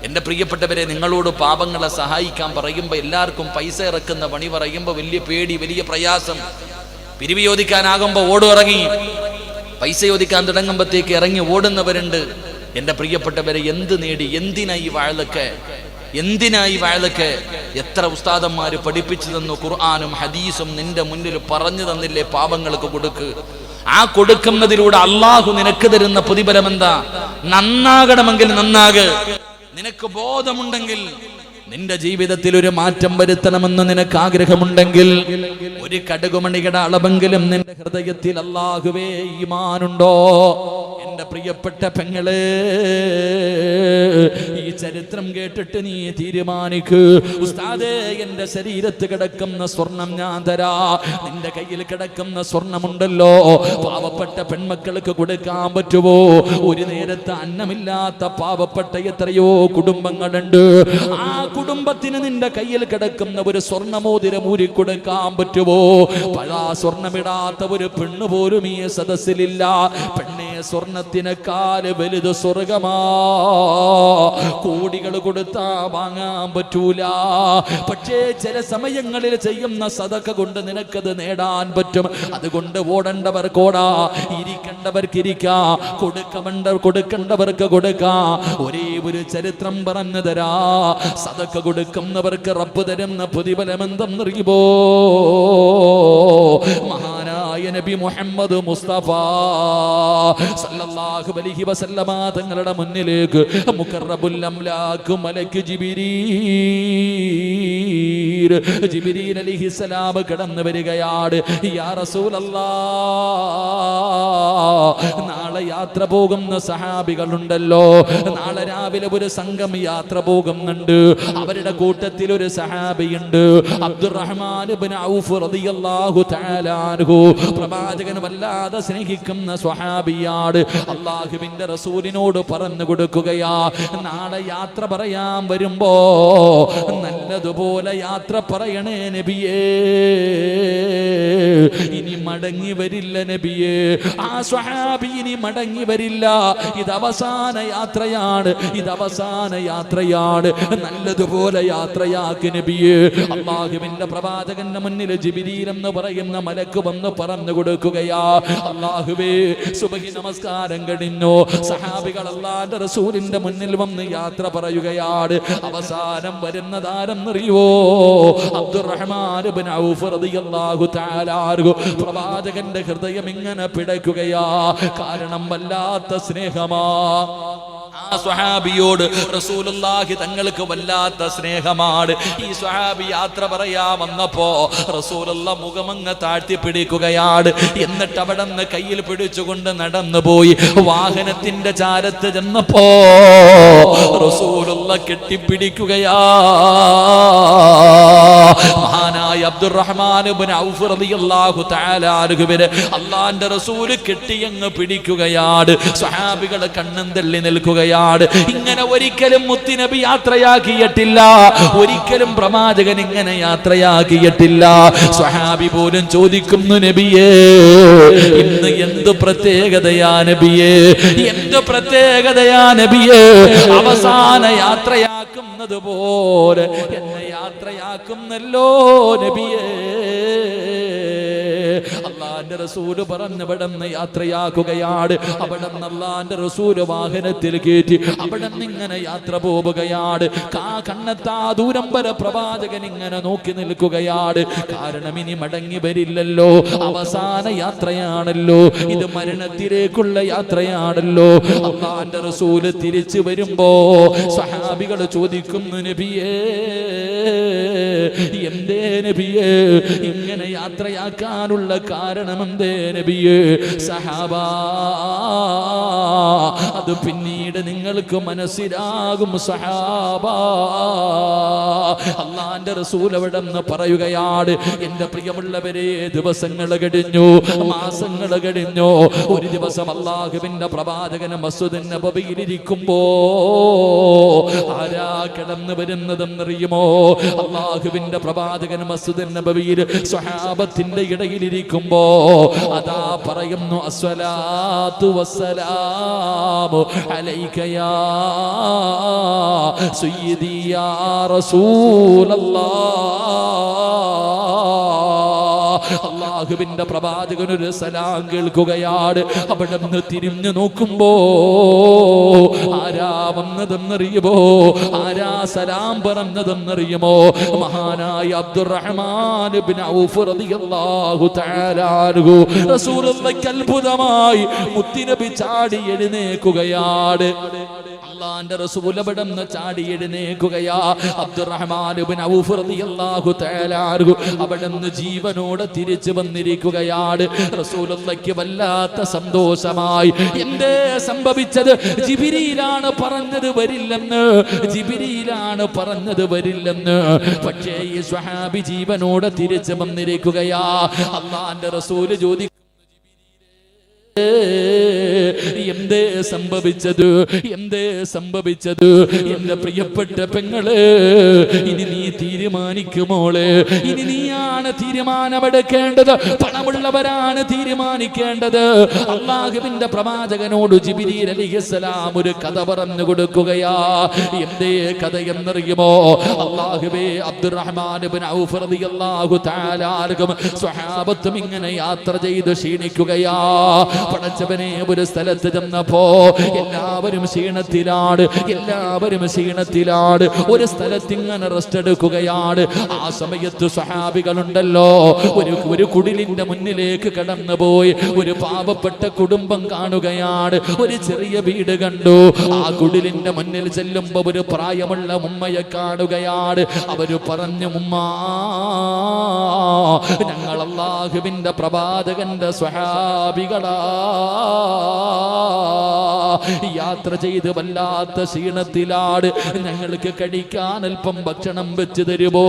എൻ്റെ പ്രിയപ്പെട്ടവരെ, നിങ്ങളോട് പാവങ്ങളെ സഹായിക്കാൻ പറയുമ്പോൾ എല്ലാവർക്കും പൈസ ഇറക്കുന്ന പണി പറയുമ്പോൾ വലിയ പേടി, വലിയ പ്രയാസം. പിരിവ് ചോദിക്കാനാകുമ്പോൾ ഓടിറങ്ങി, പൈസ ചോദിക്കാൻ തുടങ്ങുമ്പോഴത്തേക്ക് ഇറങ്ങി ഓടുന്നവരുണ്ട്. എൻ്റെ പ്രിയപ്പെട്ടവരെ, എന്ത് നേടി? എന്തിനായി വാഴലൊക്കെ? എന്തിനായി വാഴലൊക്കെ? എത്ര ഉസ്താദന്മാര് പഠിപ്പിച്ചു തന്നു, ഖുർആനും ഹദീസും നിന്റെ മുന്നിൽ പറഞ്ഞു തന്നില്ലേ? പാവങ്ങൾക്ക് കൊടുക്ക്. ആ കൊടുക്കുന്നതിലൂടെ അള്ളാഹു നിനക്ക് തരുന്ന പ്രതിഫലം എന്താ? നന്നാകണമെങ്കിൽ നന്നാക്. നിനക്ക് ബോധമുണ്ടെങ്കിൽ, നിന്റെ ജീവിതത്തിൽ ഒരു മാറ്റം വരുത്തണമെന്ന് നിനക്ക് ആഗ്രഹമുണ്ടെങ്കിൽ, ഒരു കടുകുമണിയുടെ അളവെങ്കിലും നിന്റെ ഹൃദയത്തിൽ അല്ലാഹുവേ ഈമാനുണ്ടോ? എന്റെ പ്രിയപ്പെട്ട പെങ്ങളെ, ഈ ചരിത്രം കേട്ടിട്ട് നീ തീരുമാനിക്ക്, ഉസ്താദേ എന്റെ ശരീരത്ത് കിടക്കുന്ന സ്വർണം ഞാൻ തരാ. നിന്റെ കയ്യിൽ കിടക്കുന്ന സ്വർണമുണ്ടല്ലോ, പാവപ്പെട്ട പെൺമക്കൾക്ക് കൊടുക്കാൻ പറ്റുമോ? ഒരു നേരത്തെ അന്നമില്ലാത്ത പാവപ്പെട്ട എത്രയോ കുടുംബങ്ങളുണ്ട്. ആ കുടുംബത്തിന് നിന്റെ കയ്യിൽ കിടക്കുന്ന ഒരു സ്വർണ്ണമോതിരം ഊരിക്കൊടുക്കാൻ പറ്റുമോ? പഴാ സ്വർണ്ണമിടാത്ത ഒരു പെണ്ണ് പോലും ഈ സദസ്സിലില്ല. പെണ്ണെ, സ്വർണത്തിനേക്കാൾ വലുത് സ്വർഗമാ. കോടികൾ കൊടുത്താ വാങ്ങാൻ പറ്റൂല. പക്ഷേ ചില സമയങ്ങളിൽ ചെയ്യുന്ന സദഖ കൊണ്ട് നിനക്കത് നേടാൻ പറ്റും. അതുകൊണ്ട് ഓടേണ്ടവർക്ക് ഓടാ, ഇരിക്കേണ്ടവർക്ക് ഇരിക്കാ, കൊടുക്കേണ്ടവർക്ക് കൊടുക്കാ. ഒരേ ഒരു ചരിത്രം പറഞ്ഞു തരാ. സദഖ കൊടുക്കുന്നവർക്ക് റബ്ബ് തരുന്ന പ്രതിഫലം എന്തെന്നറിയുമോ? മഹാനായ നബി മുഹമ്മദ് മുസ്തഫ സല്ലല്ലാഹു അലൈഹി വസല്ലമ തങ്ങളുടെ മുന്നിലേക്ക് മുഖറബുൽ അംലാഖ് മലക്ക് ജിബ്രീൽ അലൈഹിസ്സലാം കടന്നു വരികയാണ്. യാ റസൂലല്ലാഹ്, നാളെ യാത്ര പോകുന്ന സഹാബികളുണ്ടല്ലോ. നാളെ രാവിലെ ഒരു സംഘം യാത്ര പോകുന്നുണ്ട്. അവരുടെ കൂട്ടത്തിൽ ഒരു സഹാബിയുണ്ട്, അബ്ദുറഹ്മാൻ ഇബ്നു ഔഫ് റളിയല്ലാഹു തആല അൻഹു. പ്രവാചകൻ വല്ലാതെ സ്നേഹിക്കുന്ന സ്വഹാബിയാണ്. അല്ലാഹുവിന്റെ റസൂലിനോട് പറഞ്ഞു കൊടുക്കുകയാ, നാളെ യാത്ര പറയാൻ വരുമ്പോ നല്ലതുപോലെ യാത്ര പറയണേ നബിയേ. ഇനി മടങ്ങി വരില്ല നബിയേ. ആ സ്വഹാബി ഇനി മടങ്ങി വരില്ല. ഇത് അവസാന യാത്രയാണ്, ഇത് അവസാന യാത്രയാണ്. നല്ലതുപോലെ യാത്രയാക്ക് നബിയേ. അല്ലാഹുവിന്റെ പ്രവാചകന്റെ മുന്നിൽ ജിബ്രീൽ എന്ന് പറയുന്ന മലക്ക് വന്ന് പറഞ്ഞു കൊടുക്കുകയാ, അല്ലാഹുവേ സുബഹി നമസ്കാരം കഴിഞ്ഞു. സഹാബികൾ അല്ലാഹുവിന്റെ റസൂലിന്റെ മുന്നിൽ വന്ന് യാത്ര പറയുകയാണ്. അവസാനം വരുന്നതാരെന്നറിയോ? അബ്ദുറഹ്മാൻ ഇബ്നു ഔഫ് റളിയല്ലാഹു തആല അൻഹു. പ്രവാചകന്റെ ഹൃദയം ഇങ്ങനെ പിടയ്ക്കുകയാ, കാരണം വല്ലാത്ത സ്നേഹമാ. ആ സ്വഹാബിയോട് റസൂലുള്ളാഹി തങ്ങൾക്ക് വല്ലാത്ത സ്നേഹമാണ്. ഈ സ്വഹാബി യാത്ര പറയാ വന്നപ്പോ റസൂലുള്ളാഹി മുഖമങ്ങ് താഴ്ത്തി പിടിക്കുകയാണ്. എന്നിട്ട് അവിടെ നിന്ന് കയ്യിൽ പിടിച്ചുകൊണ്ട് നടന്നുപോയി. വാഹനത്തിന്റെ ചാരത്ത് ചെന്നപ്പോ റസൂലുള്ളാഹി കെട്ടിപ്പിടിക്കുകയാ. മഹാനായ അബ്ദുറഹ്മാൻ ഇബ്നു ഔഫ് റളിയല്ലാഹു തആല അൻഹുവിനെ അല്ലാഹുവിന്റെ റസൂൽ കെട്ടിയങ്ങ് പിടിക്കുകയാണ്. സ്വഹാബികൾ കണ്ണും തള്ളി നിൽക്കുകയാണ്. ഇങ്ങനെ ഒരിക്കലും മുത്തുനബി യാത്രയാക്കിയിട്ടില്ല, ഒരിക്കലും പ്രവാചകൻ ഇങ്ങനെ യാത്രയാക്കിയിട്ടില്ല. സ്വഹാബി പോലും ചോദിക്കുന്നു, നബിയേ ഇന്ന് എന്ത് പ്രത്യേകതയാ നബിയേ, എന്ത് പ്രത്യേകതയാ നബിയേ? അവസാന യാത്രയാക്കുന്നത് പോലെ എന്നെ യാത്രയാക്കുന്നല്ലോ നബിയേ. അല്ലാഹുവിന്റെ റസൂല് പറഞ്ഞവിടന്ന് യാത്രയാക്കുകയാണ്. അവിടന്ന് അല്ലാഹുവിന്റെ റസൂല് വാഹനത്തിൽ കയറ്റി അവിടന്ന് ഇങ്ങനെ യാത്ര പോവുകയാണ്. കണ്ണെത്താ ദൂരം വരെ പ്രവാചകൻ ഇങ്ങനെ നോക്കി നിൽക്കുകയാണ്. കാരണം ഇനി മടങ്ങി വരില്ലല്ലോ, അവസാന യാത്രയാണല്ലോ, ഇത് മരണത്തിലേക്കുള്ള യാത്രയാണല്ലോ. അല്ലാഹുവിന്റെ റസൂല് തിരിച്ചു വരുമ്പോ സ്വഹാബികൾ ചോദിക്കുന്നു, നബിയേ എന്തേ നബിയേ ഇങ്ങനെ യാത്രയാക്കാനുള്ള കാരണം എന്തേ നബിയേ? സഹാബാ, അത് പിന്നീട് നിങ്ങൾക്ക് മനസ്സിലാകും സഹാബാ. അല്ലാഹുവിന്റെ റസൂൽ അവിടെ നിന്ന് പറയുകയാണ്, എന്റെ പ്രിയമുള്ളവരെ, ദിവസങ്ങൾ കഴിഞ്ഞു, മാസങ്ങൾ കഴിഞ്ഞു. ഒരു ദിവസം അല്ലാഹുവിന്റെ പ്രവാചകൻ മസ്ജിദുൻ നബവിയിൽ ഇരിക്കുമ്പോ ആരാ കടന്നു വരുന്നതെന്നറിയുമോ? അല്ലാഹുവിന്റെ പ്രവാചകൻ മസ്ജിദുൻ നബവിയിൽ സ്വഹാബത്തിന്റെ ഇടയിലിരിക്കുമ്പോ അതാ പറയുന്നു, അസ്സലാത്തു വസ്സലാമു അലൈക യാ സയ്യിദി യാ റസൂലല്ലാഹ്. അല്ലാഹുവിന്റെ പ്രവാചകൻ ഒരു സലാം കേൾക്കുകയാണ്. അവിടെ നിന്ന് തിരിഞ്ഞു നോക്കുമ്പോ ആരാ വന്നതെന്നറിയുമോ? ആരാ സലാം പറഞ്ഞതെന്നറിയുമോ? മഹാനായ അബ്ദുറഹ്മാൻ ഇബ്നു ഔഫ് റളിയല്ലാഹു തആല അൻഹു. റസൂലുള്ളാഹിക്ക് അത്ഭുതമായി മുത്തുനബി ചാടി എഴുന്നേൽക്കുകയാണ്. അള്ളാന്റെ റസൂൽ അവിടുന്ന് ചാടി എഴുന്നേൽക്കുകയാ. അബ്ദുറഹ്മാൻ ഇബ്നു ഔഫ് റളിയല്ലാഹു തആല അൻഹു അവിടുന്ന് ജീവനോടെ തിരിച്ചു വന്നിരിക്കുകയാണ്. റസൂലുള്ളാഹിക്ക് വല്ലാത്ത സന്തോഷമായി. എന്തേ സംഭവിച്ചത്? ജിബ്രീലാണ് പറഞ്ഞത് വരില്ലെന്ന്, ജിബ്രീലാണ് പറഞ്ഞത് വരില്ലെന്ന്. പക്ഷേ ഈ സ്വഹാബി ജീവനോടെ തിരിച്ചു വന്നിരിക്കുകയാ. അള്ളാന്റെ റസൂൽ ചോദിക്കും, എന്തേ സംഭവിച്ചത്? എന്തേ സംഭവിച്ചത്? എന്റെ പ്രിയപ്പെട്ട പെങ്ങള്, ഇനി നീ തീരുമാനിക്കുമോളെ. ഇനി നീയാണ് തീരുമാനമെടുക്കേണ്ടത്. പണമുള്ളവരാണ് തീരുമാനിക്കേണ്ടത്. അല്ലാഹുവിന്റെ പ്രവാചകനോട് ജിബ്രീൽ അലൈഹിസ്സലാം ഒരു കഥ പറഞ്ഞു കൊടുക്കുകയാ. എന്തേ കഥ എന്നറിയുമോ? അല്ലാഹുവേ, അബ്ദുറഹ്മാൻ ഇബ്നു ഔഫ് റളിയല്ലാഹു തആല അൻഹു സ്വഹാബത്തും ഇങ്ങനെ യാത്ര ചെയ്ത് ക്ഷീണിക്കുകയാ. പടച്ചവനെ, ഒരു സ്ഥലത്ത് ചെന്നപ്പോ എല്ലാവരും ക്ഷീണത്തിലാണ്, എല്ലാവരും ക്ഷീണത്തിലാണ്. ഒരു സ്ഥലത്ത് ഇങ്ങനെ റെസ്റ്റ് എടുക്കുകയാണ്. ആ സമയത്ത് സ്വഹാബികളുണ്ടല്ലോ, ഒരു കുടിലിന്റെ മുന്നിലേക്ക് കടന്നുപോയി ഒരു പാവപ്പെട്ട കുടുംബം കാണുകയാണ്. ഒരു ചെറിയ വീട് കണ്ടു. ആ കുടിലിന്റെ മുന്നിൽ ചെല്ലുമ്പോ ഒരു പ്രായമുള്ള ഉമ്മയെ കാണുകയാണ്. അവര് പറഞ്ഞു, ഉമ്മാ, ഞങ്ങൾ അല്ലാഹുവിന്റെ പ്രവാചകന്റെ സ്വഹാബികളാ, യാത്ര ചെയ്ത് വല്ലാത്ത ക്ഷീണത്തിലാണ്. ഞങ്ങൾക്ക് കഴിക്കാൻ അല്പം ഭക്ഷണം വെച്ച് തരുമോ?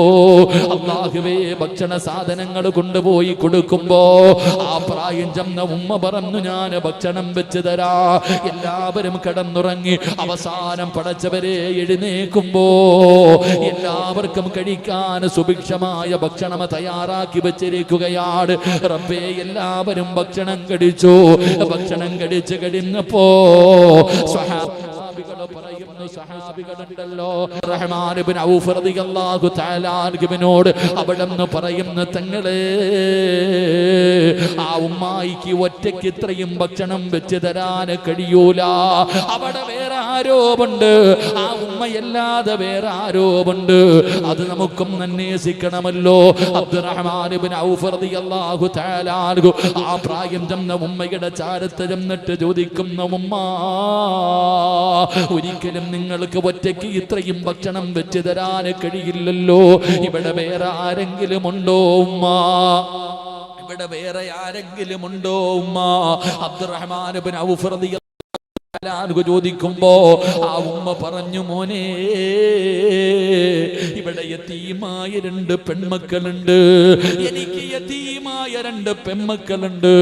അല്ലാഹുവേ, ഭക്ഷണ സാധനങ്ങൾ കൊണ്ടുപോയി കൊടുക്കുമ്പോ ആ പ്രായം ചെന്ന ഉമ്മ പറഞ്ഞു, ഞാൻ ഭക്ഷണം വെച്ച് തരാ. എല്ലാവരും കിടന്നുറങ്ങി. അവസാനം പടച്ചവരെ എഴുന്നേക്കുമ്പോ എല്ലാവർക്കും കഴിക്കാൻ സുഭിക്ഷമായ ഭക്ഷണം തയ്യാറാക്കി വെച്ചിരിക്കുകയാണ്. റബ്ബേ, എല്ലാവരും ഭക്ഷണം കഴിച്ചു. ഭക്ഷണം കഴിച്ച് കഴിഞ്ഞപ്പോ സ്വഹാബികൾ പറയുന്നു, സ്വഹാബികളുണ്ടല്ലോ, റഹ്മാൻ ഇബ്നു ഔഫ് റളിയല്ലാഹു തആല അൻഹുവിനോട് അവിടുന്ന് പറയുന്നു, തങ്ങളെ, ആ ഉമ്മായിക്ക് ഒറ്റയ്ക്ക് ഇത്രയും ഭക്ഷണം വെച്ച് തരാൻ കഴിയൂല. അവിടെ വേറെ ആരോപുണ്ട്, ആ ഉമ്മയല്ലാതെ വേറെ ആരോപുണ്ട്. അത് നമുക്കും അന്വേഷിക്കണമല്ലോ. അബ്ദുറഹ്മാൻ ഇബ്നു ഔഫ് റളിയല്ലാഹു തആല അൻഹു ആ പ്രായം ചെന്ന ഉമ്മയുടെ ചാരത്ത് ചെന്നിട്ട് ചോദിക്കുന്നു, ഉമ്മ, ഒരിക്കലും നിങ്ങൾക്ക് ഒറ്റയ്ക്ക് ഇത്രയും ഭക്ഷണം വെച്ച് തരാൻ കഴിയില്ലല്ലോ. ഇവിടെ വേറെ ആരെങ്കിലും ഉണ്ടോ ഉമ്മ? ഇവിടെ വേറെ ആരെങ്കിലും ഉണ്ടോ ഉമ്മ? അബ്ദുറഹ്മാൻ ഇബ്നു ഔഫ് റളിയല്ലാഹു ചോദിക്കുമ്പോ ആ ഉമ്മ പറഞ്ഞു, മോനെ, ഇവിടെ യതീമായ 2 പെൺമക്കളുണ്ട്. എനിക്ക് യതീമായ 2 പെൺമക്കളുണ്ട്.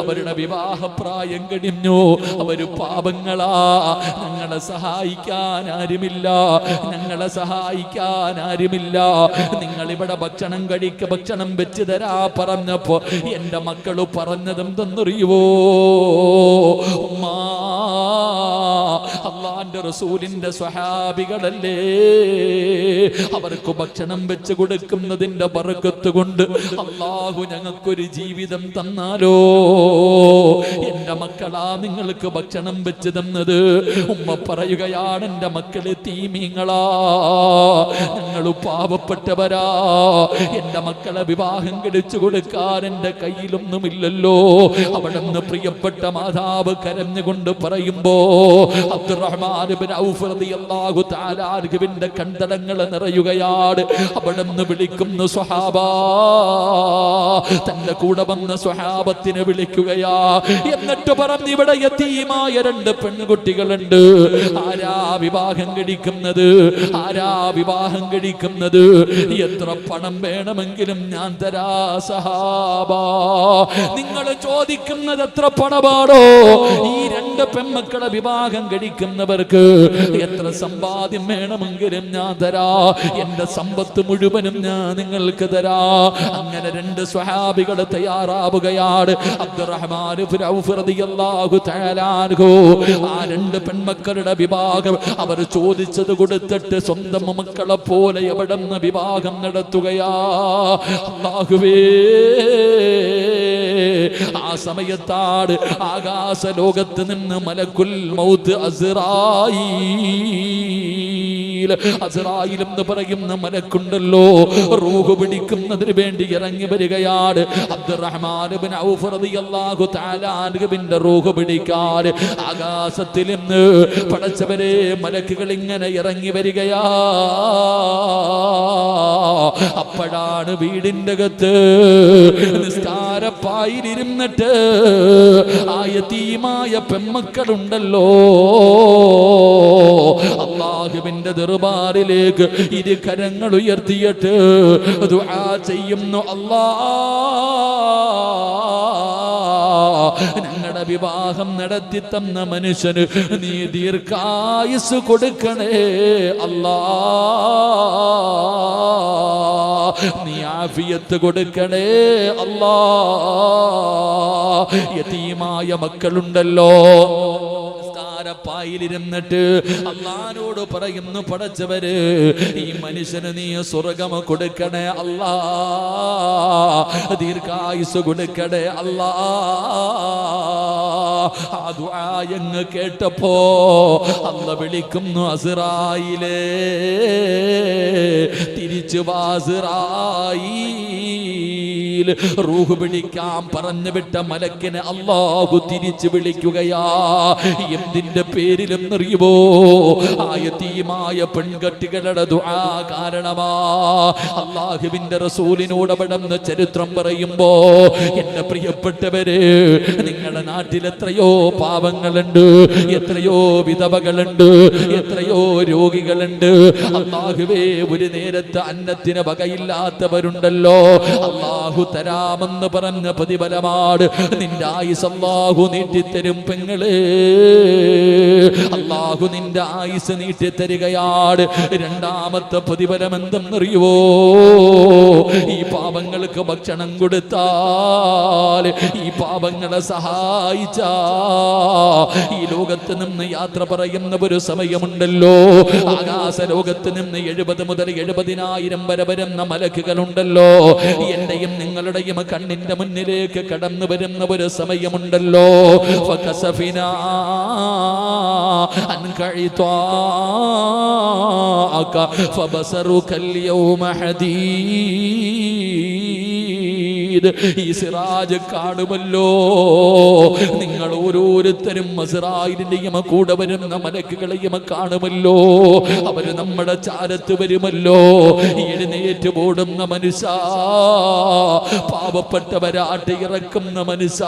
അവരുടെ വിവാഹപ്രായം കഴിഞ്ഞു. അവര് പാപങ്ങളാ. ഞങ്ങളെ സഹായിക്കാൻ ആരുമില്ല, ഞങ്ങളെ സഹായിക്കാൻ ആരുമില്ല. നിങ്ങൾ ഇവിടെ ഭക്ഷണം ഭക്ഷണം വെച്ച് തരാ പറഞ്ഞപ്പോ എന്റെ മക്കള് പറഞ്ഞതെന്തെന്നറിയുവോ? ഉമ്മാ, അല്ലാഹുവിന്റെ റസൂലിന്റെ സ്വഹാബികളല്ലേ, അവർക്ക് ഭക്ഷണം വെച്ച് കൊടുക്കുന്നതിന്റെ ബറക്കത്ത് കൊണ്ട് അല്ലാഹു ഞങ്ങൾക്കൊരു ജീവിതം തന്നാലോ. എന്റെ മക്കളാ നിങ്ങൾക്ക് ഭക്ഷണം വെച്ച് തന്നത്. ഉമ്മ പറയുകയാണ്, എന്റെ മക്കള് തീമീങ്ങളാ, ഞങ്ങൾ പാവപ്പെട്ടവരാ. എന്റെ മക്കളെ വിവാഹം കഴിച്ചു കൊടുക്കാൻ എന്റെ കയ്യിലൊന്നുമില്ലല്ലോ. അവിടുന്ന് പ്രിയപ്പെട്ട മാതാവ് കരഞ്ഞുകൊണ്ട് പറയുമ്പോ അബ്ദുറഹ്മാൻ ഇബ്നു ഔഫ് റളിയല്ലാഹു തആല അൻഹുവിന്റെ കണ്ടടങ്ങൾ നിറയുകയാണ്. അവിടുന്ന് വിളിക്കുന്നു സ്വഹാബാ. തന്റെ കൂടെ വന്ന സ്വഹാബത്തിനെ വിളിക്കുകയാ. എന്നിട്ട് പറഞ്ഞു, ഇവിടെ യതീമായ 2 പെൺകുട്ടികളുണ്ട്. ആരാ വിവാഹം കഴിക്കുന്നത്? ആരാ വിവാഹം കഴിക്കുന്നത്? എത്ര പണം വേണമെങ്കിലും ഞാൻ തരാ സഹാബാ. നിങ്ങൾ ചോദിക്കുന്നത് എത്ര പണമാണോ? ഈ 2 പെൺമക്കളെ വിവാഹം കഴിക്കുന്നവർക്ക് എത്ര സമ്പാദ്യം വേണമെങ്കിലും ഞാൻ തരാ. എന്റെ സമ്പത്ത് മുഴുവനും ഞാൻ നിങ്ങൾക്ക് തരാ. അങ്ങനെ 2 സ്വഹാബികൾ തയ്യാറാവുകയാണ്. അബ്ദുറഹ്മാൻ ഇബ്നു ഔഫ് റളിയല്ലാഹു തആല അൻഹു ആ 2 പെൺമക്കളുടെ വിവാഹം അവർ ചോദിച്ചത് കൊടുത്തിട്ട് സ്വന്തം മക്കളെ പോലെ എവിടെന്ന് വിവാഹം നടത്തുകയാ. അല്ലാഹുവേ, ആ സമയത്താണ് ആകാശ ലോകത്ത് നിന്ന് മലക്കുൽ മൗത്ത് അസ്റാ അസ്റായീൽ എന്ന് പറയുന്ന മലക്കുണ്ടല്ലോ, റൂഹ് പിടിക്കുന്നതിന് വേണ്ടി ഇറങ്ങി വരികയാണ്. അബ്ദുറഹ്മാൻ ഇബ്നു ഔഫ് റളിയല്ലാഹു തആല അൻഹുവിന്റെ റൂഹ് പിടിക്കാൻ ആകാശത്തിൽ നിന്ന് പടച്ചവരെ മലക്കുകൾ ഇങ്ങനെ ഇറങ്ങി വരികയാ. അപ്പോഴാണ് വീടിന്റെ അകത്ത് നിസ്കാരപ്പായിലിരുന്നിട്ട് ആ യതീമായ പെൺമക്കളുണ്ടല്ലോ അല്ലാഹുവിന്റെ ദർബാറിലേക്ക് ഇരു കരങ്ങൾ ഉയർത്തിയിട്ട് ദുആ ചെയ്യുന്നു. ഞങ്ങളുടെ വിവാഹം നടത്തി തന്ന മനുഷ്യന് നീ ദീർഘായുസ് കൊടുക്കണേ അല്ലാ, നീ ആഫിയത്ത് കൊടുക്കണേ അല്ലാ. യതീമായ മക്കളുണ്ടല്ലോ പായിലിരുന്നിട്ട് അല്ലാഹുവോട് പറയുന്നു, പടച്ചവര് ഈ മനുഷ്യന് നീ സ്വർഗ്ഗം കൊടുക്കണേ അല്ലാ, ദീർഘായുസ് കൊടുക്കണേ അല്ലാ. ആ ദുആ അങ്ങ് കേട്ടപ്പോ അല്ലാഹ് വിളിക്കുന്നു, അസ്റായീലേ തിരിച്ചു വാ അസ്റായീൽ. റൂഹ് പിടിക്കാൻ പറഞ്ഞു വിട്ട മലക്കിനെ അല്ലാഹു തിരിച്ചു വിളിക്കുകയാ. എന്തിന്റെ പേരിലെന്നറിയുമോ? ആ യതീമായ പെൺകുട്ടികളുടെ ദുആ കാരണമാ. അല്ലാഹുവിന്റെ റസൂലിനോട് അവിടുന്ന് ചരിത്രം പറയുമ്പോ, എന്റെ പ്രിയപ്പെട്ടവര്, നിങ്ങളുടെ നാട്ടിൽ എത്രയോ പാവങ്ങളുണ്ട്, എത്രയോ വിധവകളുണ്ട്, എത്രയോ രോഗികളുണ്ട്. അല്ലാഹുവേ, ഒരു നേരത്തെ അന്നത്തിന് വകയില്ലാത്തവരുണ്ടല്ലോ. അല്ലാഹു തരാമെന്ന് പറഞ്ഞ പ്രതിഫലമാണ് നിന്റെ ആയുസ് അല്ലാഹു നീട്ടിത്തരും പെങ്ങളെ. അല്ലാഹു നിന്റെ ആയുസ് നീട്ടിത്തരികയാണ്. രണ്ടാമത്തെ പ്രതിഫലം എന്തെന്നറിയുവോ? ഈ പാപങ്ങൾക്ക് ഭക്ഷണം കൊടുത്താൽ, ഈ പാപങ്ങളെ സഹായിച്ച, ഈ ലോകത്ത് നിന്ന് യാത്ര പറയുന്ന ഒരു സമയമുണ്ടല്ലോ, ആകാശ ലോകത്ത് നിന്ന് 70 മുതൽ 70,000 വരെ വരുന്ന മലക്കുകളുണ്ടല്ലോ, എന്റെയും നിങ്ങളുടെയും കണ്ണിന്റെ മുന്നിലേക്ക് കടന്നു വരുന്ന ഒരു സമയമുണ്ടല്ലോ. ഫകസഫിനാ അൻക ഇതാഅക ഫബസറുക അൽയൗമ ഹദീദ്. ഈ സിറാജ് കാണുമല്ലോ, നിങ്ങൾ ഓരോരുത്തരും അസ്റായീലിന്റെയും കൂടെ വരുന്ന മലക്കുകളെയും കാണുമല്ലോ. അവര് നമ്മുടെ ചാരത്ത് വരുമല്ലോ. എഴുന്നേറ്റ് ഓടുന്ന മനുഷ്യ, പാവപ്പെട്ടവരാട്ടി ഇറക്കുന്ന മനുഷ്യ,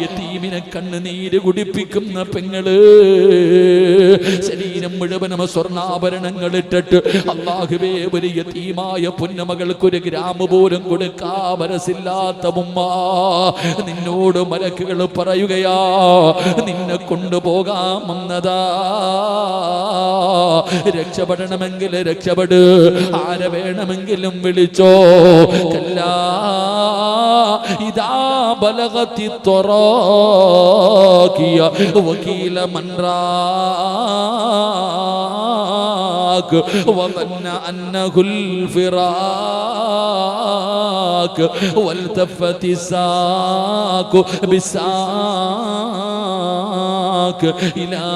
യതീമിനെ കണ്ണുനീര് കുടിപ്പിക്കുന്ന പെങ്ങള്, ശരീരം മുഴുവനും സ്വർണ്ണാഭരണങ്ങൾ ഇട്ടിട്ട് അല്ലാഹുവേ, ഒരു യതീമായ പൊന്നമകൾക്ക് ഒരു ഗ്രാമം പോലും കൊടുക്കാ മനസ്സില്ലാത്ത ഉമ്മ, നിന്നോട് മലക്കുകൾ പറയുകയാ, നിന്നെ കൊണ്ടുപോകാമെന്നതാ. രക്ഷപ്പെടണമെങ്കിൽ രക്ഷപ്പെട്, ആരെ വേണമെങ്കിലും വിളിച്ചോ. കല്ലാ ഇദാ ബലഗതി ത്വറാഖിയ വകീല മൻ റാഖ് വظن أنه الفراق والتفت الساق بالساق إلى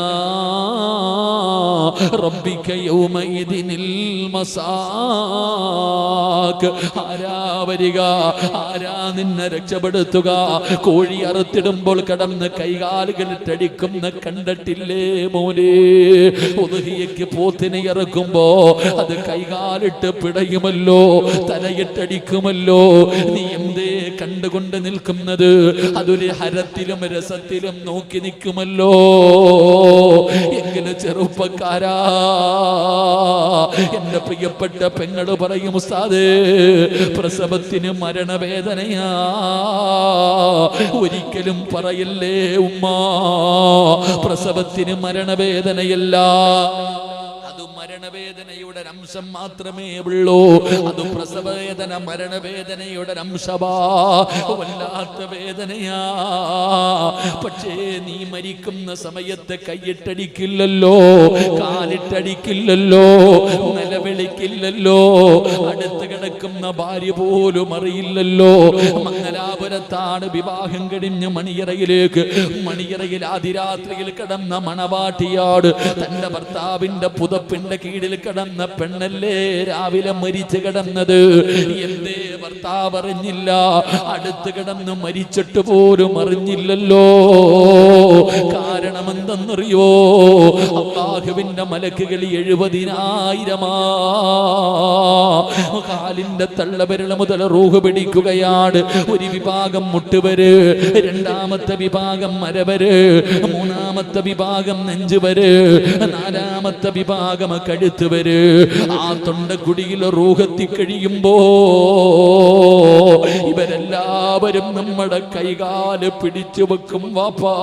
ربك يومئذ المساق. ആരാ വരിക? ആരാ നിന്നെ രക്ഷപ്പെടുത്തുക? കോഴി അറുത്തിടുമ്പോൾ കടന്ന് കൈകാലുകളിട്ടടിക്കുന്ന കണ്ടിട്ടില്ലേ മോനെ? ഉദ്ഹിയയ്ക്ക് പോത്തിനെ ഇറക്കുമ്പോ അത് കൈകാലിട്ട് പിടയുമല്ലോ, തലയിട്ടടിക്കുമല്ലോ. നീ എന്തേ കണ്ടുകൊണ്ട് നിൽക്കുന്നത്? അതൊരു ഹരത്തിലും രസത്തിലും നോക്കി നിൽക്കുമല്ലോ. എങ്കിലും ചെറുപ്പക്കാരാ, എന്റെ പ്രിയപ്പെട്ട പെങ്ങള് പറയും, ഉസ്താദേ, പ്രസവത്തിന് മരണവേദനയാ. ഒരിക്കലും പറയല്ലേ ഉമ്മ, പ്രസവത്തിന് മരണവേദനയല്ല. മരണവേദനയുടെ അംശം മാത്രമേ ഉള്ളൂ. അത് പ്രസവവേദന മരണവേദനയുടെ അംശമാ, വല്ലാത്ത വേദനയാ. പക്ഷേ നീ മരിക്കുന്ന സമയത്ത് കൈയിട്ടടിക്കില്ലല്ലോ, കാലിട്ടടിക്കില്ലല്ലോ, നിലവിളിക്കില്ലല്ലോ, അടുത്ത് കിടക്കുന്ന ഭാര്യ പോലും അറിയില്ലല്ലോ. മംഗലാപുരം മംഗലാപുരത്താണ് വിവാഹം കഴിഞ്ഞ് മണിയറയിൽ ആദിരാത്രിയിൽ കിടന്ന മണവാട്ടിയോട് തന്റെ ഭർത്താവിന്റെ പുതപ്പിന്റെ കീഴിൽ കിടന്ന പെണ്ണല്ലേ രാവിലെ മരിച്ചു കിടന്നത്, എന്തേ ഭർത്താവ് അറിഞ്ഞില്ല? അടുത്ത് കിടന്ന് മരിച്ചിട്ട് പോലും അറിഞ്ഞില്ലല്ലോ. കാരണം എന്തെന്നറിയോ? അല്ലാഹുവിന്റെ മലക്കുകൾ 70,000 കാലിന്റെ തള്ളവിരൽ മുതൽ റൂഹ് പിടിക്കുകയാണ്. ഒരു വിഭാഗം മുട്ടുവര്, രണ്ടാമത്തെ വിഭാഗം മരവര്, മൂന്നാമത്തെ വിഭാഗം നെഞ്ചുവര്, നാലാമത്തെ വിഭാഗം കഴുത്തുവര്. ആ തൊണ്ടക്കുടിയിൽ റൂഹെത്തി കഴിയുമ്പോ ഇവരെല്ലാവരും നമ്മുടെ കൈകാല് പിടിച്ചു വെക്കും വാപ്പാ.